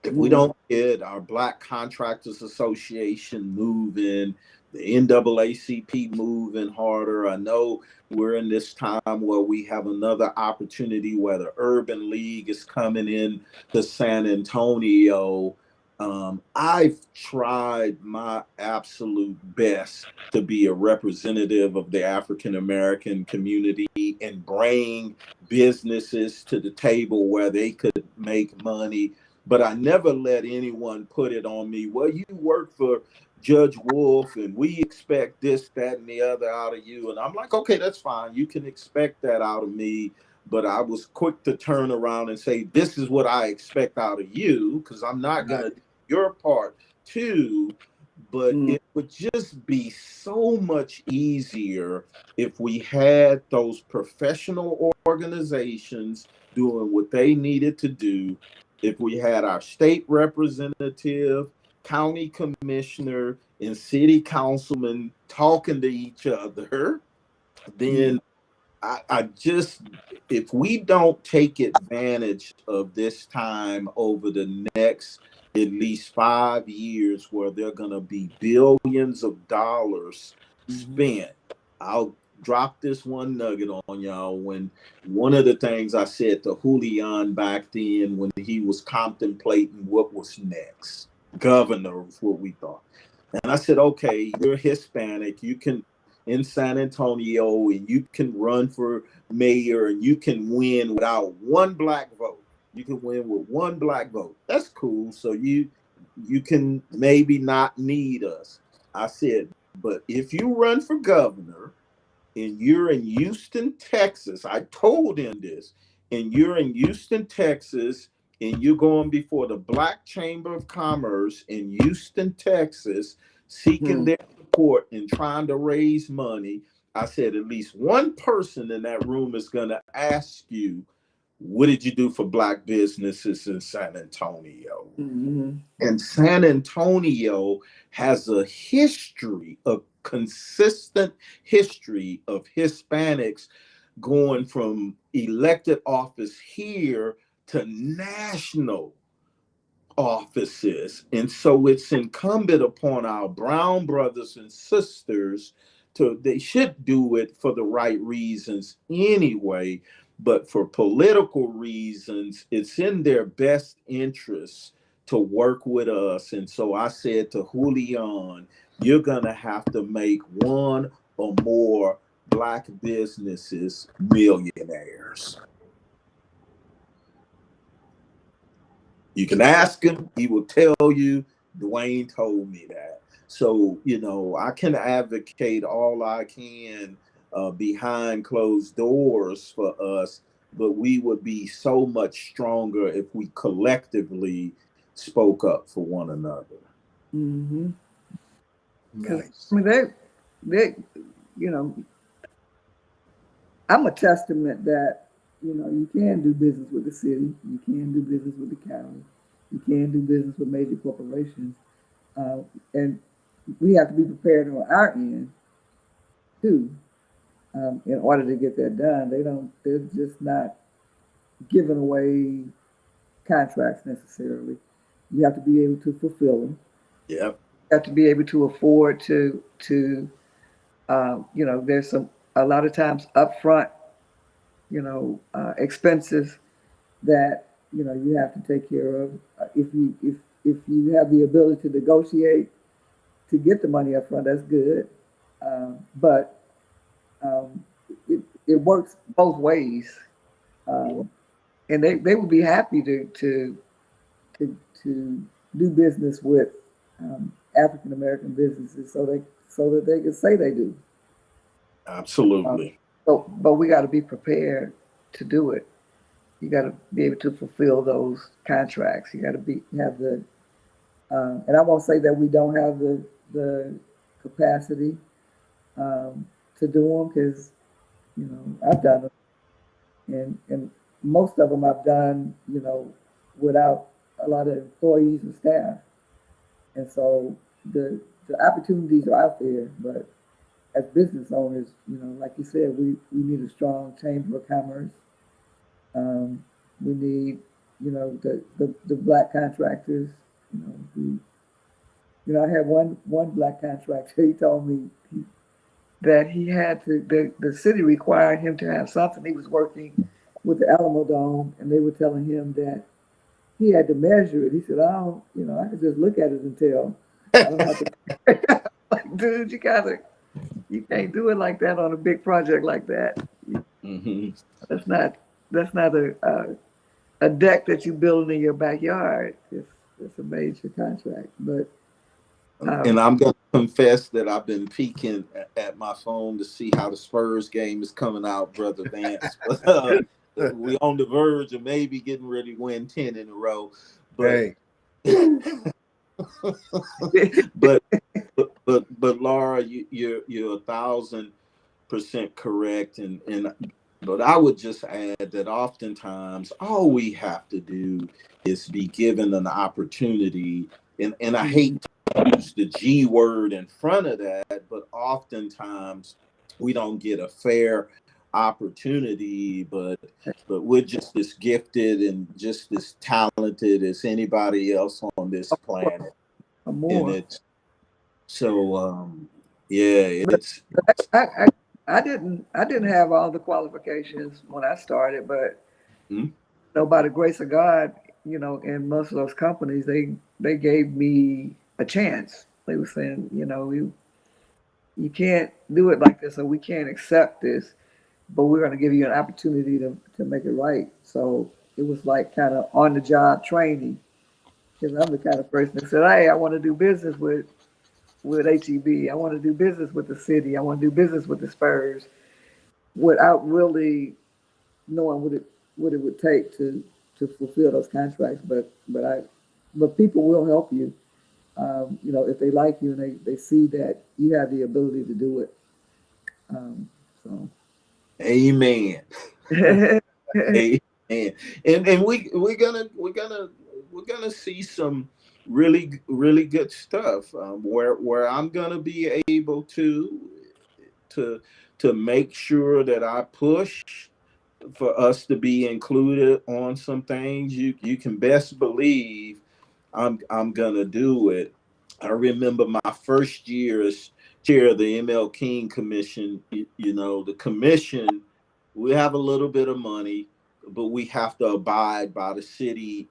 if we don't get our Black Contractors Association moving, the NAACP moving harder, I know we're in this time where we have another opportunity where the Urban League is coming in to San Antonio. I've tried my absolute best to be a representative of the African American community and bring businesses to the table where they could make money. But I never let anyone put it on me. Well, you work for Judge Wolf and we expect this, that, and the other out of you. And I'm like, okay, that's fine. You can expect that out of me. But I was quick to turn around and say, this is what I expect out of you, because I'm not going to do your part too. But it would just be so much easier if we had those professional organizations doing what they needed to do. If we had our state representative, county commissioner, and city councilman talking to each other, then I just, if we don't take advantage of this time over the next at least 5 years where there are going to be billions of dollars spent, I'll drop this one nugget on y'all. When one of the things I said to Julian back then when he was contemplating what was next, governor was what we thought. And I said, okay, you're Hispanic, you can in San Antonio, and you can run for mayor and you can win without one Black vote. You can win with one Black vote. That's cool. So you can maybe not need us. I said, but if you run for governor and you're in Houston, Texas, I told him this, and you're in Houston, Texas, and you're going before the Black Chamber of Commerce in Houston, Texas, seeking their support and trying to raise money, I said at least one person in that room is going to ask you, what did you do for Black businesses in San Antonio? And San Antonio has a history, a consistent history of Hispanics going from elected office here to national offices. And so it's incumbent upon our brown brothers and sisters they should do it for the right reasons anyway, but for political reasons, it's in their best interest to work with us. And so I said to Julian, you're going to have to make one or more Black businesses millionaires. You can ask him, he will tell you, Dwayne told me that. So, I can advocate all I can behind closed doors for us, but we would be so much stronger if we collectively spoke up for one another. Nice. I mean, they, I'm a testament that, you can do business with the city, you can do business with the county, you can do business with major corporations, and we have to be prepared on our end too, in order to get that done. They're just not giving away contracts necessarily. You have to be able to fulfill them. Yep. You have to be able to afford there's a lot of times upfront, expenses that you have to take care of. If you have the ability to negotiate to get the money up front, that's good. But it works both ways, and they would be happy to do business with African American businesses, so that they can say they do. Absolutely. But we got to be prepared to do it. You got to be able to fulfill those contracts. You got to have the and I won't say that we don't have the capacity to do them, because I've done them, and most of them I've done without a lot of employees and staff, and so the opportunities are out there. But as business owners, like you said, we need a strong chamber of commerce. We need the black contractors. I had one black contractor. He told me that he had to. The city required him to have something. He was working with the Alamo Dome, and they were telling him that he had to measure it. He said, "I don't, I could just look at it and tell. I don't have to." Like, dude, you can't do it like that on a big project like that. Mm-hmm. That's not a deck that you build in your backyard. It's a major contract, but. And I'm going to confess that I've been peeking at my phone to see how the Spurs game is coming out, Brother Vance. We're on the verge of maybe getting ready to win 10 in a row. But, hey. but Laura, you're 1,000% correct. But I would just add that oftentimes all we have to do is be given an opportunity. And I hate to use the G word in front of that, but oftentimes we don't get a fair opportunity, but we're just as gifted and just as talented as anybody else on this planet. And it's so it's I didn't have all the qualifications when I started, but by the grace of God, in most of those companies, they gave me a chance. They were saying, you can't do it like this, or we can't accept this, but we're going to give you an opportunity to make it right. So it was like kind of on the job training, because I'm the kind of person that said, hey, I want to do business with HEB. I want to do business with the city. I want to do business with the Spurs, without really knowing what it would take to fulfill those contracts. But people will help you, if they like you and they see that you have the ability to do it. So. Amen. Amen. And we're gonna see some really good stuff where I'm gonna be able to make sure that I push for us to be included on some things. You can best believe I'm gonna do it. I remember my first year as chair of the ML King Commission. The commission, we have a little bit of money, but we have to abide by the city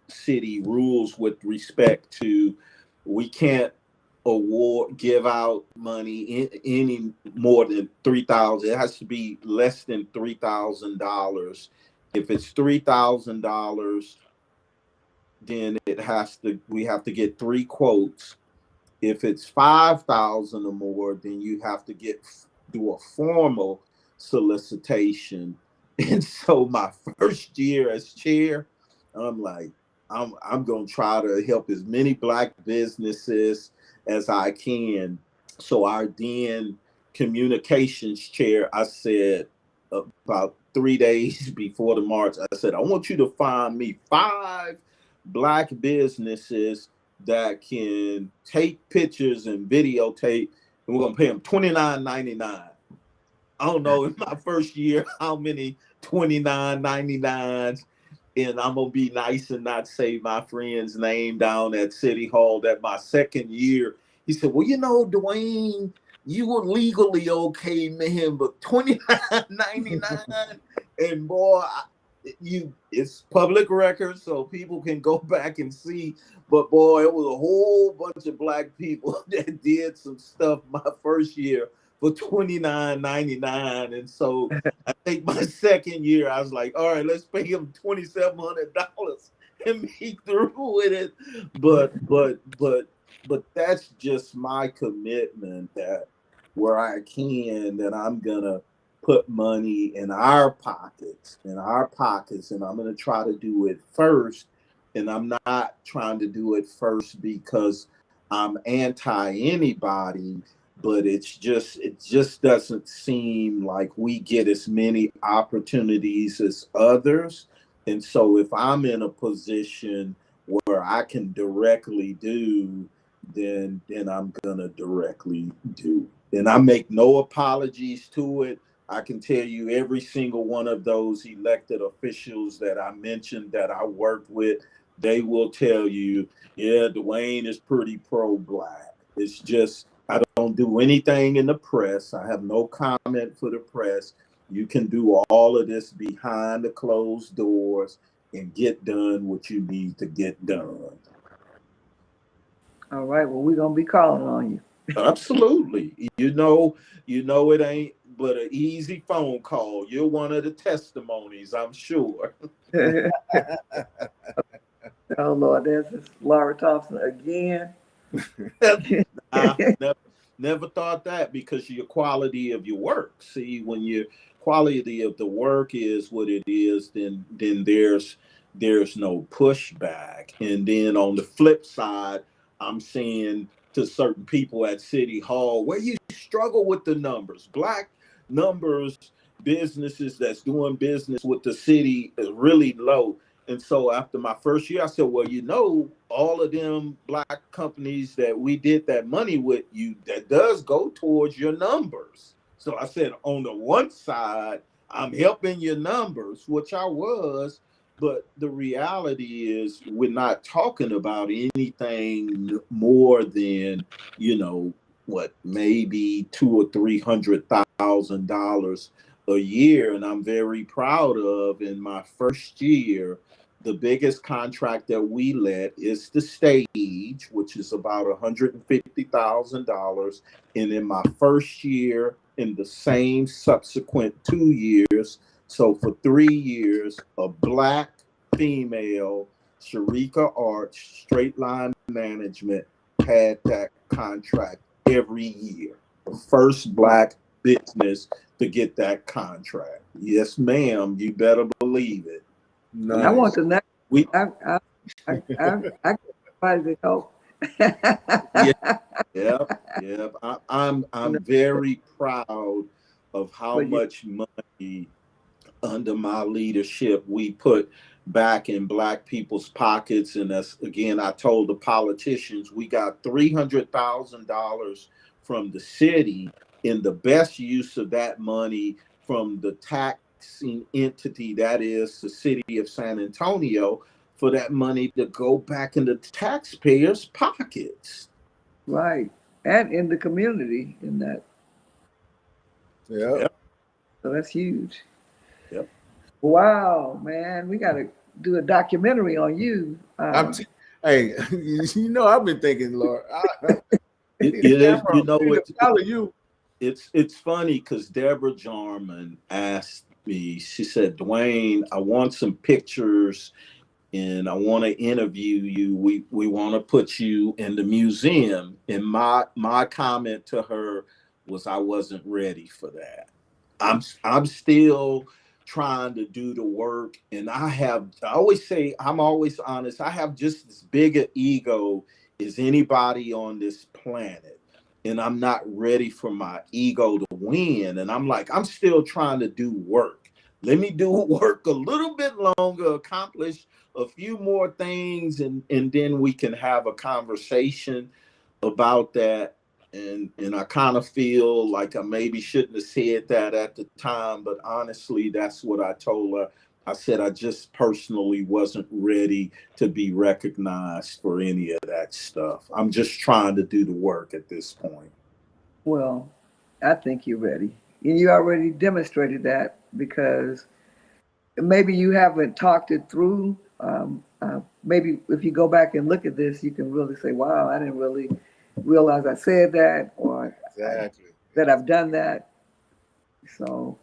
rules with respect to, we can't give out money any more than $3,000. It has to be less than $3,000. If it's $3,000, then we have to get 3 quotes. If it's 5,000 or more, then you have to do a formal solicitation. And so my first year as chair, I'm like, I'm gonna try to help as many Black businesses as I can. So our then communications chair, I said about 3 days before the march, I said, I want you to find me 5 Black businesses that can take pictures and videotape, and we're gonna pay them $29.99. I don't know in my first year how many $29.99s and I'm gonna be nice and not say my friend's name down at City Hall. That my second year, he said, "Well, you know, Dwayne, you were legally okay, man, but $29.99, and boy, it's public record, so people can go back and see. But boy, it was a whole bunch of black people that did some stuff my first year for $29.99, and so I think my second year, I was like, all right, let's pay him $2,700 and be through with it. But that's just my commitment, that where I can, that I'm gonna put money in our pockets, and I'm gonna try to do it first. And I'm not trying to do it first because I'm anti anybody, but it just doesn't seem like we get as many opportunities as others. And so if I'm in a position where I can directly do, then I'm gonna directly do. And I make no apologies to it. I can tell you every single one of those elected officials that I mentioned that I worked with, they will tell you, yeah, Dwayne is pretty pro-black. It's just, I don't do anything in the press. I have no comment for the press. You can do all of this behind the closed doors and get done what you need to get done. All right. Well, we're gonna be calling on you. Absolutely. You know it ain't but an easy phone call. You're one of the testimonies, I'm sure. Oh Lord, there's this Laura Thompson again. I never thought that, because of your quality of your work. See, when your quality of the work is what it is, then there's no pushback. And then on the flip side, I'm saying to certain people at City Hall, where you struggle with the numbers, black numbers, businesses that's doing business with the city is really low. And so after my first year, I said, well, all of them black companies that we did that money with, that does go towards your numbers. So I said, on the one side, I'm helping your numbers, which I was, but the reality is we're not talking about anything more than, maybe $200,000 or $300,000 a year. And I'm very proud of, in my first year, the biggest contract that we let is the stage, which is about $150,000. And in my first year, in the same subsequent 2 years, so for 3 years, a black female, Sharika Arch, Straight Line Management, had that contract every year. The first black business to get that contract. Yes, ma'am. You better believe it. Nice. I want to know. I to help. Yeah. I'm very proud of how much money under my leadership we put back in black people's pockets. And that's, again, I told the politicians, we got $300,000 from the city, in the best use of that money from the taxing entity, that is the city of San Antonio, for that money to go back into taxpayers' pockets. Right. And in the community in that. Yeah. Yep. So that's huge. Yep. Wow, man. We got to do a documentary on you. Hey, I've been thinking, Lord. It's funny because Deborah Jarman asked me, she said, Dwayne, I want some pictures and I want to interview you. We want to put you in the museum. And my comment to her was, I wasn't ready for that. I'm still trying to do the work. And I always say, I'm always honest, I have just as big an ego as anybody on this planet. And I'm not ready for my ego to win. And I'm like, I'm still trying to do work. Let me do work a little bit longer, accomplish a few more things, and then we can have a conversation about that. And I kind of feel like I maybe shouldn't have said that at the time, but honestly, that's what I told her. I said I just personally wasn't ready to be recognized for any of that stuff. I'm just trying to do the work at this point. Well, I think you're ready. And you already demonstrated that because maybe you haven't talked it through. Maybe if you go back and look at this, you can really say, wow, I didn't really realize I said that, or Exactly. that I've done that. So,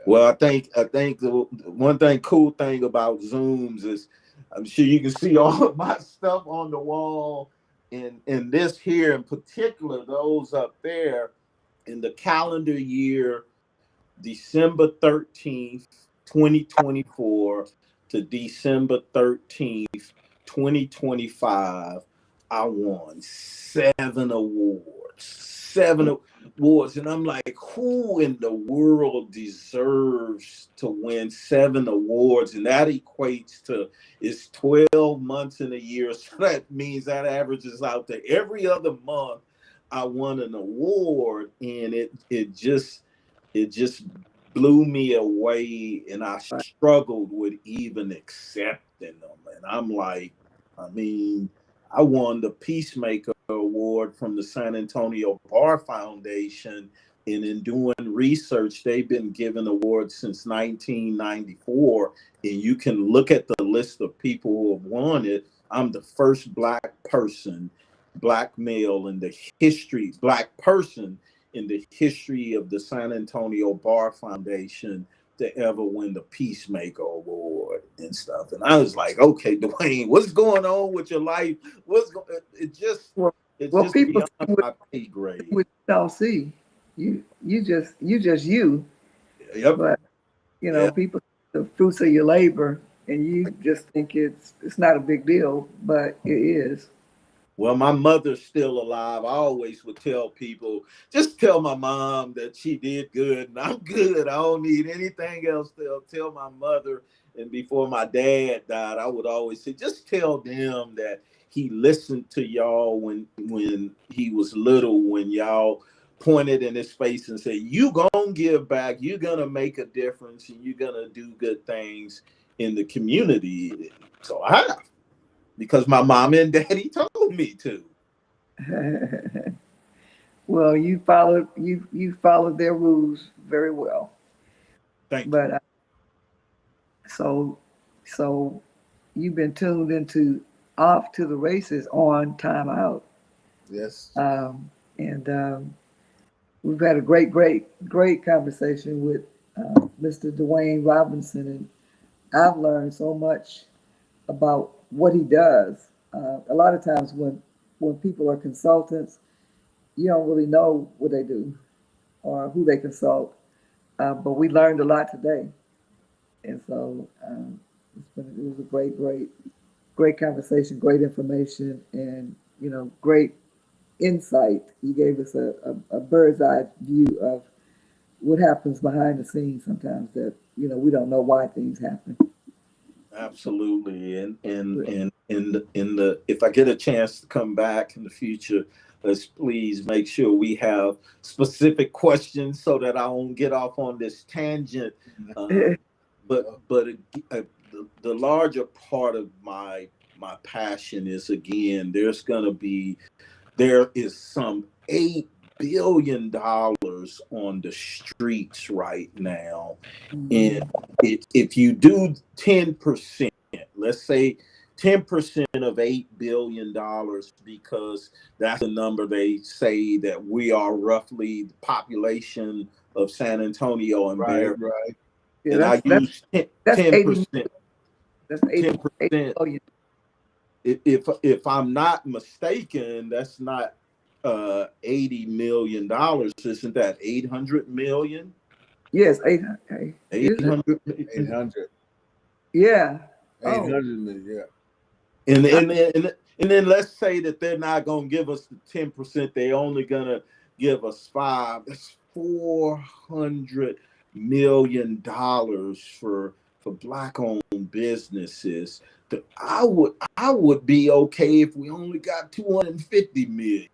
Well, I think the one cool thing about Zooms is I'm sure you can see all of my stuff on the wall, and this here in particular, those up there in the calendar year December 13th, 2024 to December 13th, 2025, I won 7 awards. 7 awards. And I'm like, who in the world deserves to win 7 awards? And that equates to it's 12 months in a year. So that means that averages out to every other month I won an award. And it just blew me away, and I struggled with even accepting them. And I'm like, I mean, I won the Peacemaker Award from the San Antonio Bar Foundation, and in doing research, they've been giving awards since 1994, and you can look at the list of people who have won it. I'm the first black male in the history, black person in the history of the San Antonio Bar Foundation to ever win the Peacemaker Award and stuff. And I was like, okay, Dwayne, what's going on with your life? It's just people beyond my pay grade. we don't see you just you. Yep. But people see the fruits of your labor, and you just think it's not a big deal, but it is. Well, my mother's still alive. I always would tell people, just tell my mom that she did good and I'm good. I don't need anything else. Tell my mother. And before my dad died, I would always say, just tell them that he listened to y'all when he was little, when y'all pointed in his face and said, you gonna give back, you're gonna make a difference, and you're gonna do good things in the community. So I have. Because my mom and daddy told me to. Well, you followed their rules very well. Thank you. But so you've been tuned into Off to the Races on Time Out. Yes. And we've had a great conversation with Mr. Dwayne Robinson, and I've learned so much about what he does. A lot of times when people are consultants, you don't really know what they do or who they consult. But we learned a lot today, and so it was a great conversation, great information, and great insight. You gave us a bird's eye view of what happens behind the scenes sometimes that we don't know why things happen. Absolutely. And in the if I get a chance to come back in the future, let's please make sure we have specific questions so that I won't get off on this tangent. But the larger part of my passion is, again, there is some $8 billion on the streets right now. And if you do 10%, let's say 10% of $8 billion, because that's the number they say that we are roughly the population of San Antonio and Barry. Right. Yeah, and I use 10%. That's 80 billion. If I'm not mistaken, that's not $80 million. Isn't that 800 million? Yes, 800. 800. 800. Yeah. 800 million, yeah. And then let's say that they're not going to give us the 10%. They're only going to give us 5%. That's $400 million for Black-owned businesses. I would be okay if we only got 250 million.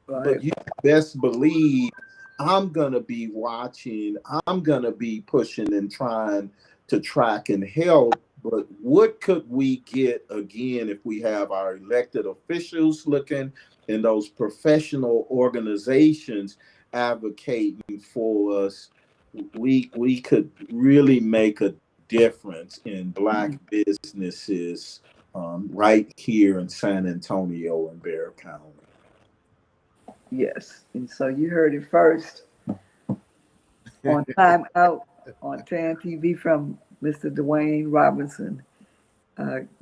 Right. But you best believe I'm gonna be watching. I'm gonna be pushing and trying to track and help. But what could we get again if we have our elected officials looking and those professional organizations advocating for us? We could really make a difference in Black businesses right here in San Antonio and Bexar County. Yes, and so you heard it first on Time Out on TAN TV from Mr. Dwayne Robinson.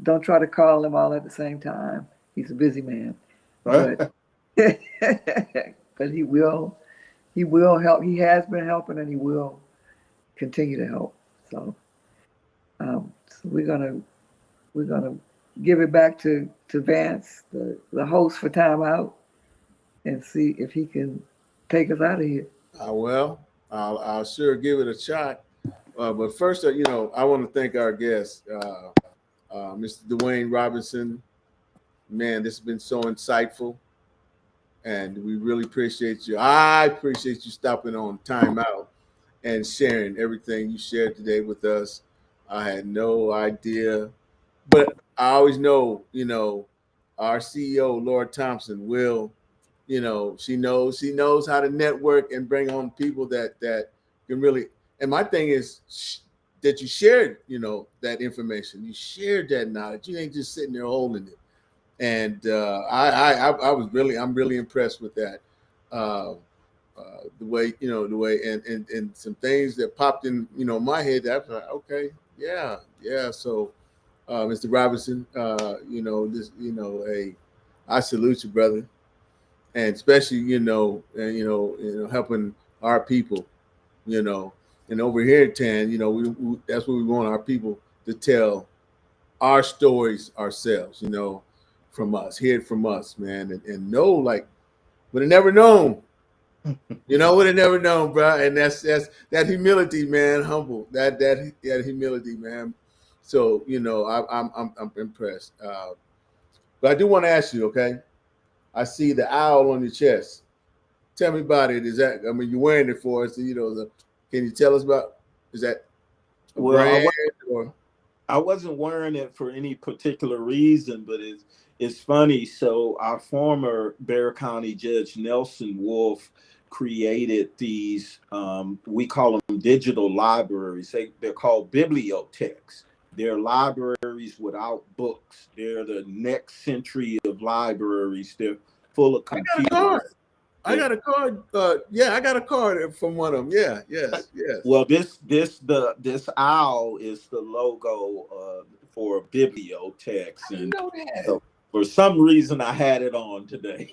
Don't try to call him all at the same time. He's a busy man, but but he will help. He has been helping, and he will continue to help. So, so we're gonna give it back to Vance, the host for Time Out, and see if he can take us out of here. I'll sure give it a shot. But first, I want to thank our guest, Mr. Dwayne Robinson. Man, this has been so insightful, and we really appreciate you. I appreciate you stopping on Time Out and sharing everything you shared today with us. I had no idea, but I always know, our CEO, Laura Thompson, will, she knows how to network and bring on people that can really. And my thing is that you shared, that information. You shared that knowledge. You ain't just sitting there holding it. And I'm really impressed with that. The way and some things that popped in, my head. That I was like, okay, yeah. So, Mr. Robinson, I salute you, brother, and especially helping our people, and over here at TAN, we that's what we want our people to tell our stories ourselves, from us, hear it from us, man, and know, like, would have never known, would have never known, bro. And that's that humility, man, humble, that humility, man. So, I'm impressed. But I do want to ask you, okay? I see the owl on your chest. Tell me about it. Is that, you're wearing it for us, can you tell us about, is that a brand or? I wasn't wearing it for any particular reason, but it's funny. So our former Bexar County Judge Nelson Wolff created these, we call them digital libraries. They're called bibliotheques. They're libraries without books. They're the next century of libraries. They're full of computers. I got a card. I got a card from one of them. Yeah, yes. Well, this owl is the logo for bibliotheques, and so for some reason I had it on today.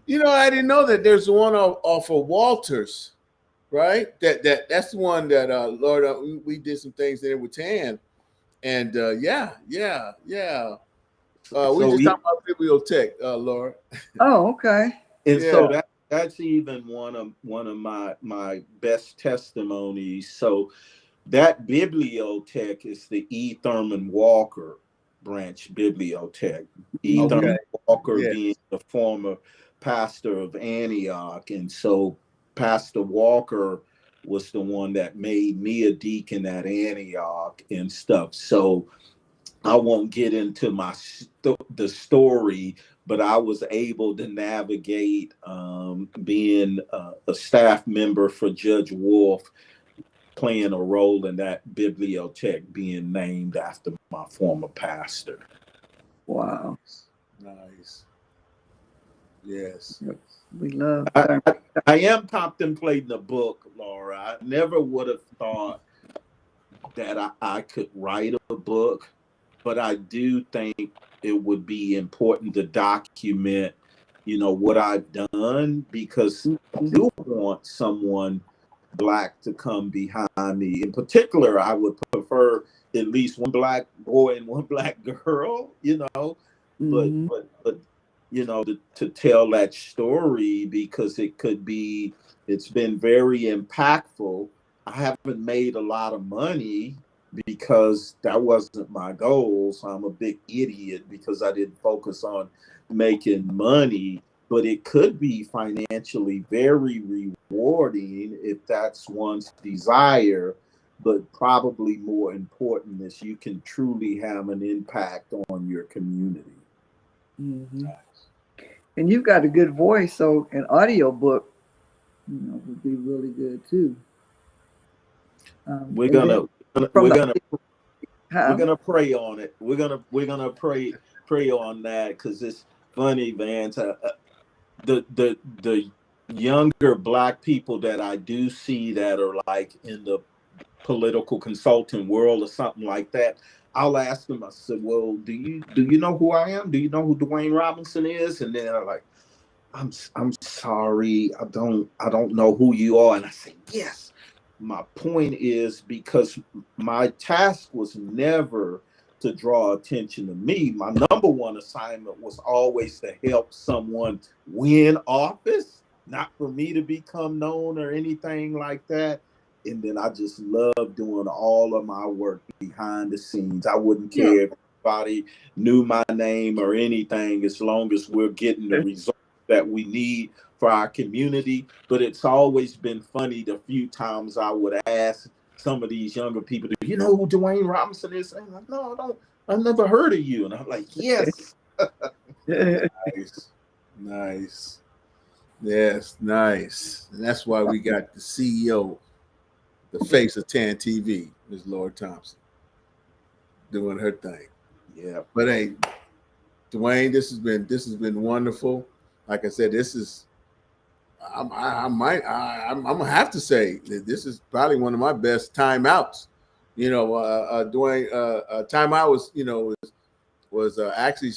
I didn't know that there's one off of Walters, right? That's the one that Lord, we did some things there with TAN, and yeah. We just talking about bibliothèque, Laura. Oh, okay. And so that's even one of my best testimonies. So that bibliothèque is the E. Thurman Walker branch bibliothèque. E. Thurman Walker being the former pastor of Antioch. And so Pastor Walker was the one that made me a deacon at Antioch and stuff. So I won't get into the story, but I was able to navigate being a staff member for Judge Wolff, playing a role in that bibliothèque being named after my former pastor. Wow. Nice. Yes. We love I am contemplating a book, Laura. I never would have thought that I could write a book, but I do think it would be important to document, what I've done, because I do want someone Black to come behind me. In particular, I would prefer at least one Black boy and one Black girl, but to tell that story, because it's been very impactful. I haven't made a lot of money because that wasn't my goal. So I'm a big idiot because I didn't focus on making money, but it could be financially very rewarding if that's one's desire, but probably more important is you can truly have an impact on your community. Mm-hmm. And you've got a good voice, so an audio book, would be really good too. We're gonna pray on it. We're gonna pray on that, because it's funny, Vance. The younger Black people that I do see that are like in the political consulting world or something like that, I'll ask them. I said, "Well, do you know who I am? Do you know who Dwayne Robinson is?" And they're like, I'm sorry, I don't know who you are." And I say, yes. My point is, because my task was never to draw attention to me. My number one assignment was always to help someone win office, not for me to become known or anything like that. And then I just love doing all of my work behind the scenes. I wouldn't care if anybody knew my name or anything, as long as we're getting the results that we need for our community. But it's always been funny the few times I would ask some of these younger people, "Do you know who Dwayne Robinson is?" And I'm like, "No, I don't. I've never heard of you." And I'm like, "Yes." Nice. Yes, nice. And that's why we got the CEO, the face of TAN TV, Ms. Laura Thompson, doing her thing. Yeah. But hey, Dwayne, this has been wonderful. Like I said, I'm gonna have to say that this is probably one of my best timeouts. Dwayne, timeout was actually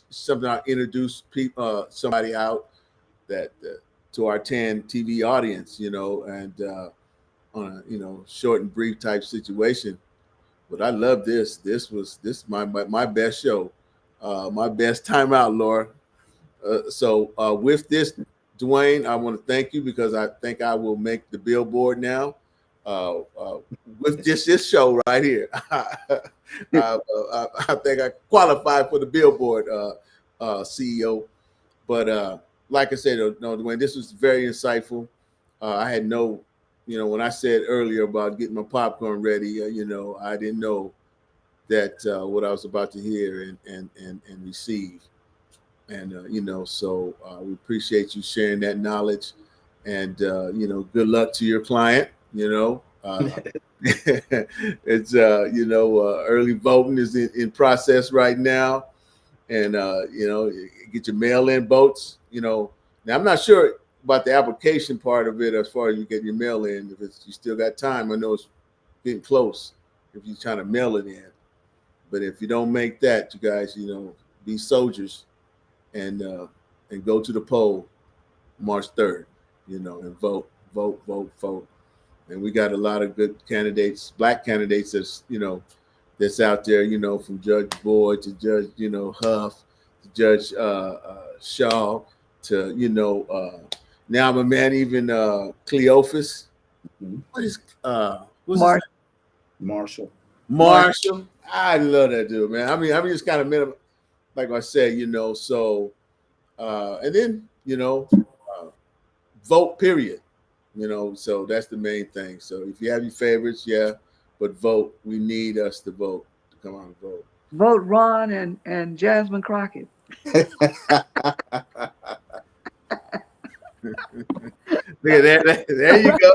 something I introduced somebody out that to our TAN TV audience, and on a short and brief type situation. But I love this. This is my best show, my best timeout, Laura. So with this, Dwayne, I want to thank you, because I think I will make the billboard now with just this show right here. I think I qualify for the billboard, CEO. But like I said, no, Dwayne, this was very insightful. I had when I said earlier about getting my popcorn ready, I didn't know that what I was about to hear and receive. And so we appreciate you sharing that knowledge, and good luck to your client. It's early voting is in process right now, and get your mail-in votes. Now I'm not sure about the application part of it, as far as you get your mail in. If you still got time, I know it's getting close if you're trying to mail it in. But if you don't make that, you guys, be soldiers and go to the poll March 3rd, and vote. And we got a lot of good candidates, Black candidates that's out there, from Judge Boyd to Judge, Huff, to Judge Shaw, to, now my man, even Cleophas. What is Marshall. I love that dude, man. I mean, just kind of like I said, so and then vote, period. So that's the main thing. So if you have your favorites, but vote. We need us to vote, to come on and vote. Vote Ron and Jasmine Crockett. Look at that. There you go.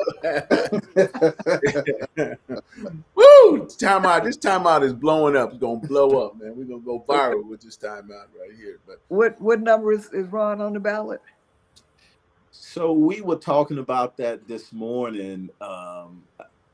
Woo! This timeout is blowing up. It's gonna blow up, man. We're gonna go viral with this timeout right here. But what number is Ron on the ballot? So we were talking about that this morning.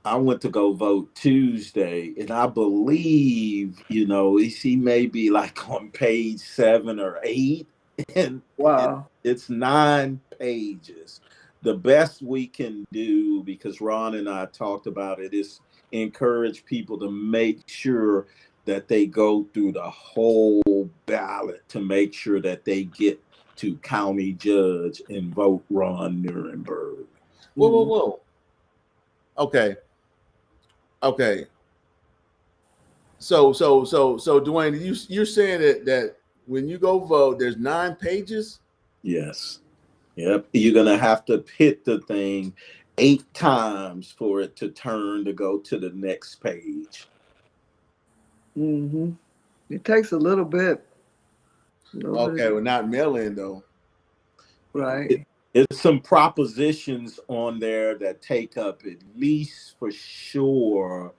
I went to go vote Tuesday, and I believe, he may be like on page 7 or 8. And wow, it's 9 pages. The best we can do, because Ron and I talked about it, is encourage people to make sure that they go through the whole ballot to make sure that they get to county judge and vote Ron Nirenberg. Whoa. Okay. So Dwayne, you're saying that when you go vote, there's 9 pages? Yes. Yep. You're gonna have to hit the thing, 8 times for it to turn to go to the next page. Mm-hmm. It takes a little bit. Okay, well, not mail-in though. Right. It's some propositions on there that take up at least for sure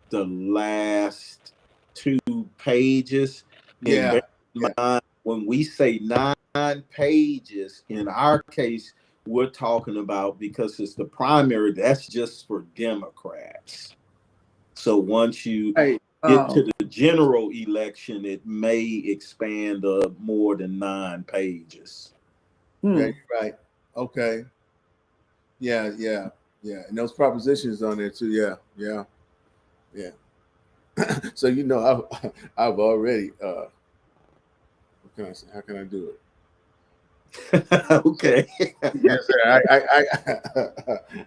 the last 2 pages. And Yeah. bear in mind, when we say 9 pages, in our case, we're talking about, because it's the primary, that's just for Democrats. So once you Right. get to the general election, it may expand more than 9 pages. Yeah, you're right. Okay. Yeah. And those propositions on there too. Yeah. So I've already. What can I say? How can I do it? Okay. Yes, sir.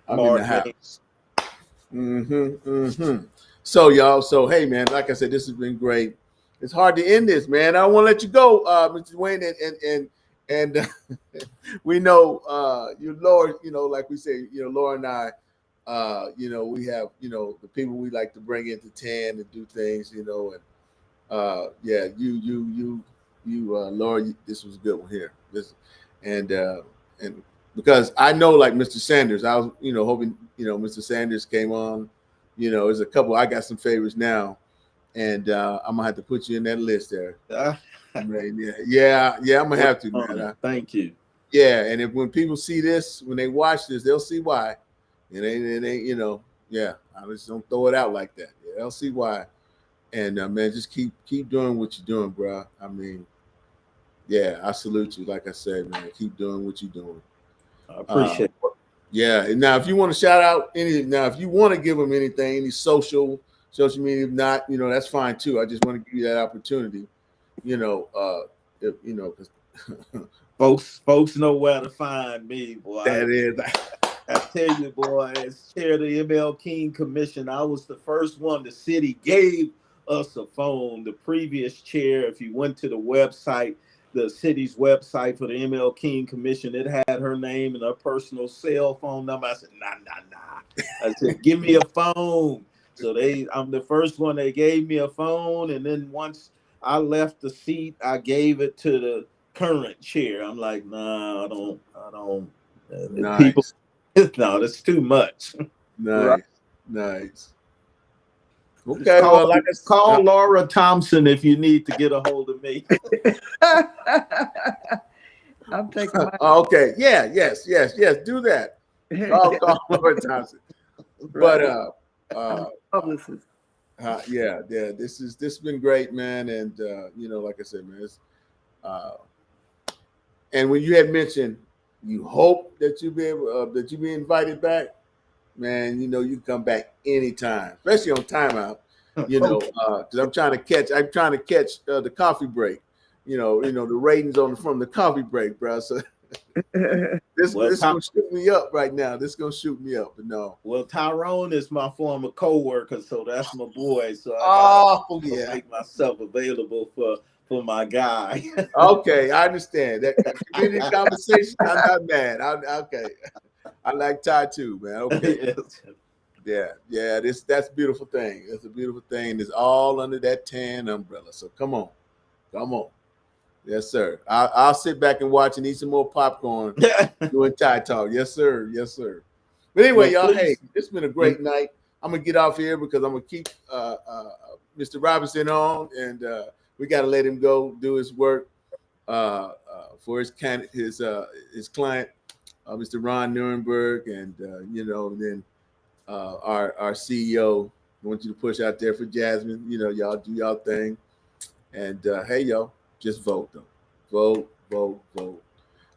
I'm in the house. So y'all. So hey, man. Like I said, this has been great. It's hard to end this, man. I don't want to let you go, Mr. Wayne, and we know you, Laura. Like we say, Laura and I. We have the people we like to bring into TAN and do things. And yeah, you, Laura. This was a good one here. And because I know, like Mr. Sanders, I was hoping Mr. Sanders came on. There's a couple. I got some favorites now, and I'm gonna have to put you in that list there. Yeah, I'm gonna have to, man. Thank you. Yeah, and when people see this, when they watch this, they'll see why. And they yeah, I just don't throw it out like that. Yeah, they'll see why. And man, just keep doing what you're doing, bro. I mean, yeah, I salute you. Like I said, man, keep doing what you're doing. I appreciate it. Yeah. And now, if you want to shout out if you want to give them anything, any social media, if not, that's fine too. I just want to give you that opportunity. Because folks know where to find me, boy. That is. I tell you, boy, as chair of the ML King Commission, I was the first one. The city gave us a phone. The previous chair, if you went to the website, the city's website for the ML King Commission, it had her name and her personal cell phone number. I said, nah. I said, give me a phone. So I'm the first one. They gave me a phone, and then once I left the seat, I gave it to the current chair. I'm like, nah, I don't. Nice. People, no, that's too much. Nice. Okay, call Laura Thompson if you need to get a hold of me. I'm taking my okay. Yeah, yes. Do that. Call Laura Thompson. But publicist. Yeah. This has been great, man. And like I said, man, it's, and when you had mentioned you hope that you be invited back, man, you come back anytime, especially on timeout. Because I'm trying to catch the coffee break. The ratings from the coffee break, bro. So this gonna shoot me up right now. This gonna shoot me up, but no. Well, Tyrone is my former co-worker, so that's my boy. So I gotta make myself available for my guy. Okay, I understand that community conversation. I'm not mad. Okay. I like Ty too, man. Okay. Yeah. That's a beautiful thing. That's a beautiful thing. It's all under that TAN umbrella. So come on. Yes, sir. I'll sit back and watch and eat some more popcorn doing Ty talk. Yes, sir. But anyway, y'all, hey, it's been a great night. I'm gonna get off here because I'm gonna keep Mr. Robinson on, and we got to let him go do his work for his client, Mr. Ron Nuremberg, and then our CEO. I want you to push out there for Jasmine. Y'all do y'all thing, and hey, y'all, just vote though. Vote,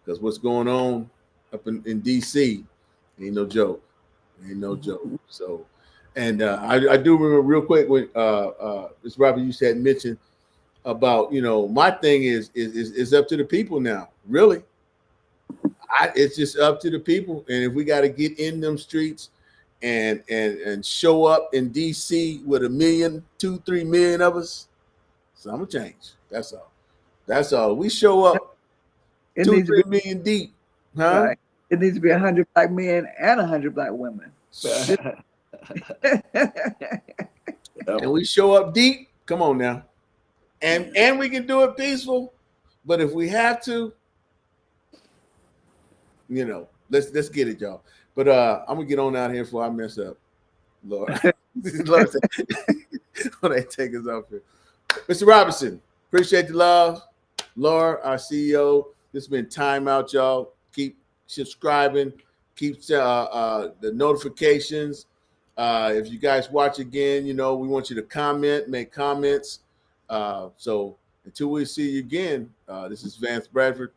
because what's going on up in DC ain't no joke. So, and I do remember real quick when Mr. Robert, you said mentioned about my thing is up to the people now. Really, it's just up to the people, and if we got to get in them streets and show up in DC with 1 million, 2-3 million of us, something will change. That's all. We show up 2-3 million deep, huh? Right. It needs to be 100 black men and 100 black women. And we show up deep. Come on now. And we can do it peaceful. But if we have to, let's get it, y'all. But I'm gonna get on out here before I mess up. Lord. Lord, take us off here. Mr. Robinson, appreciate the love. Laura, our CEO. This has been Time Out, y'all. Keep subscribing. Keep the notifications. If you guys watch again, we want you to comment, make comments. So until we see you again, this is Vance Bradford.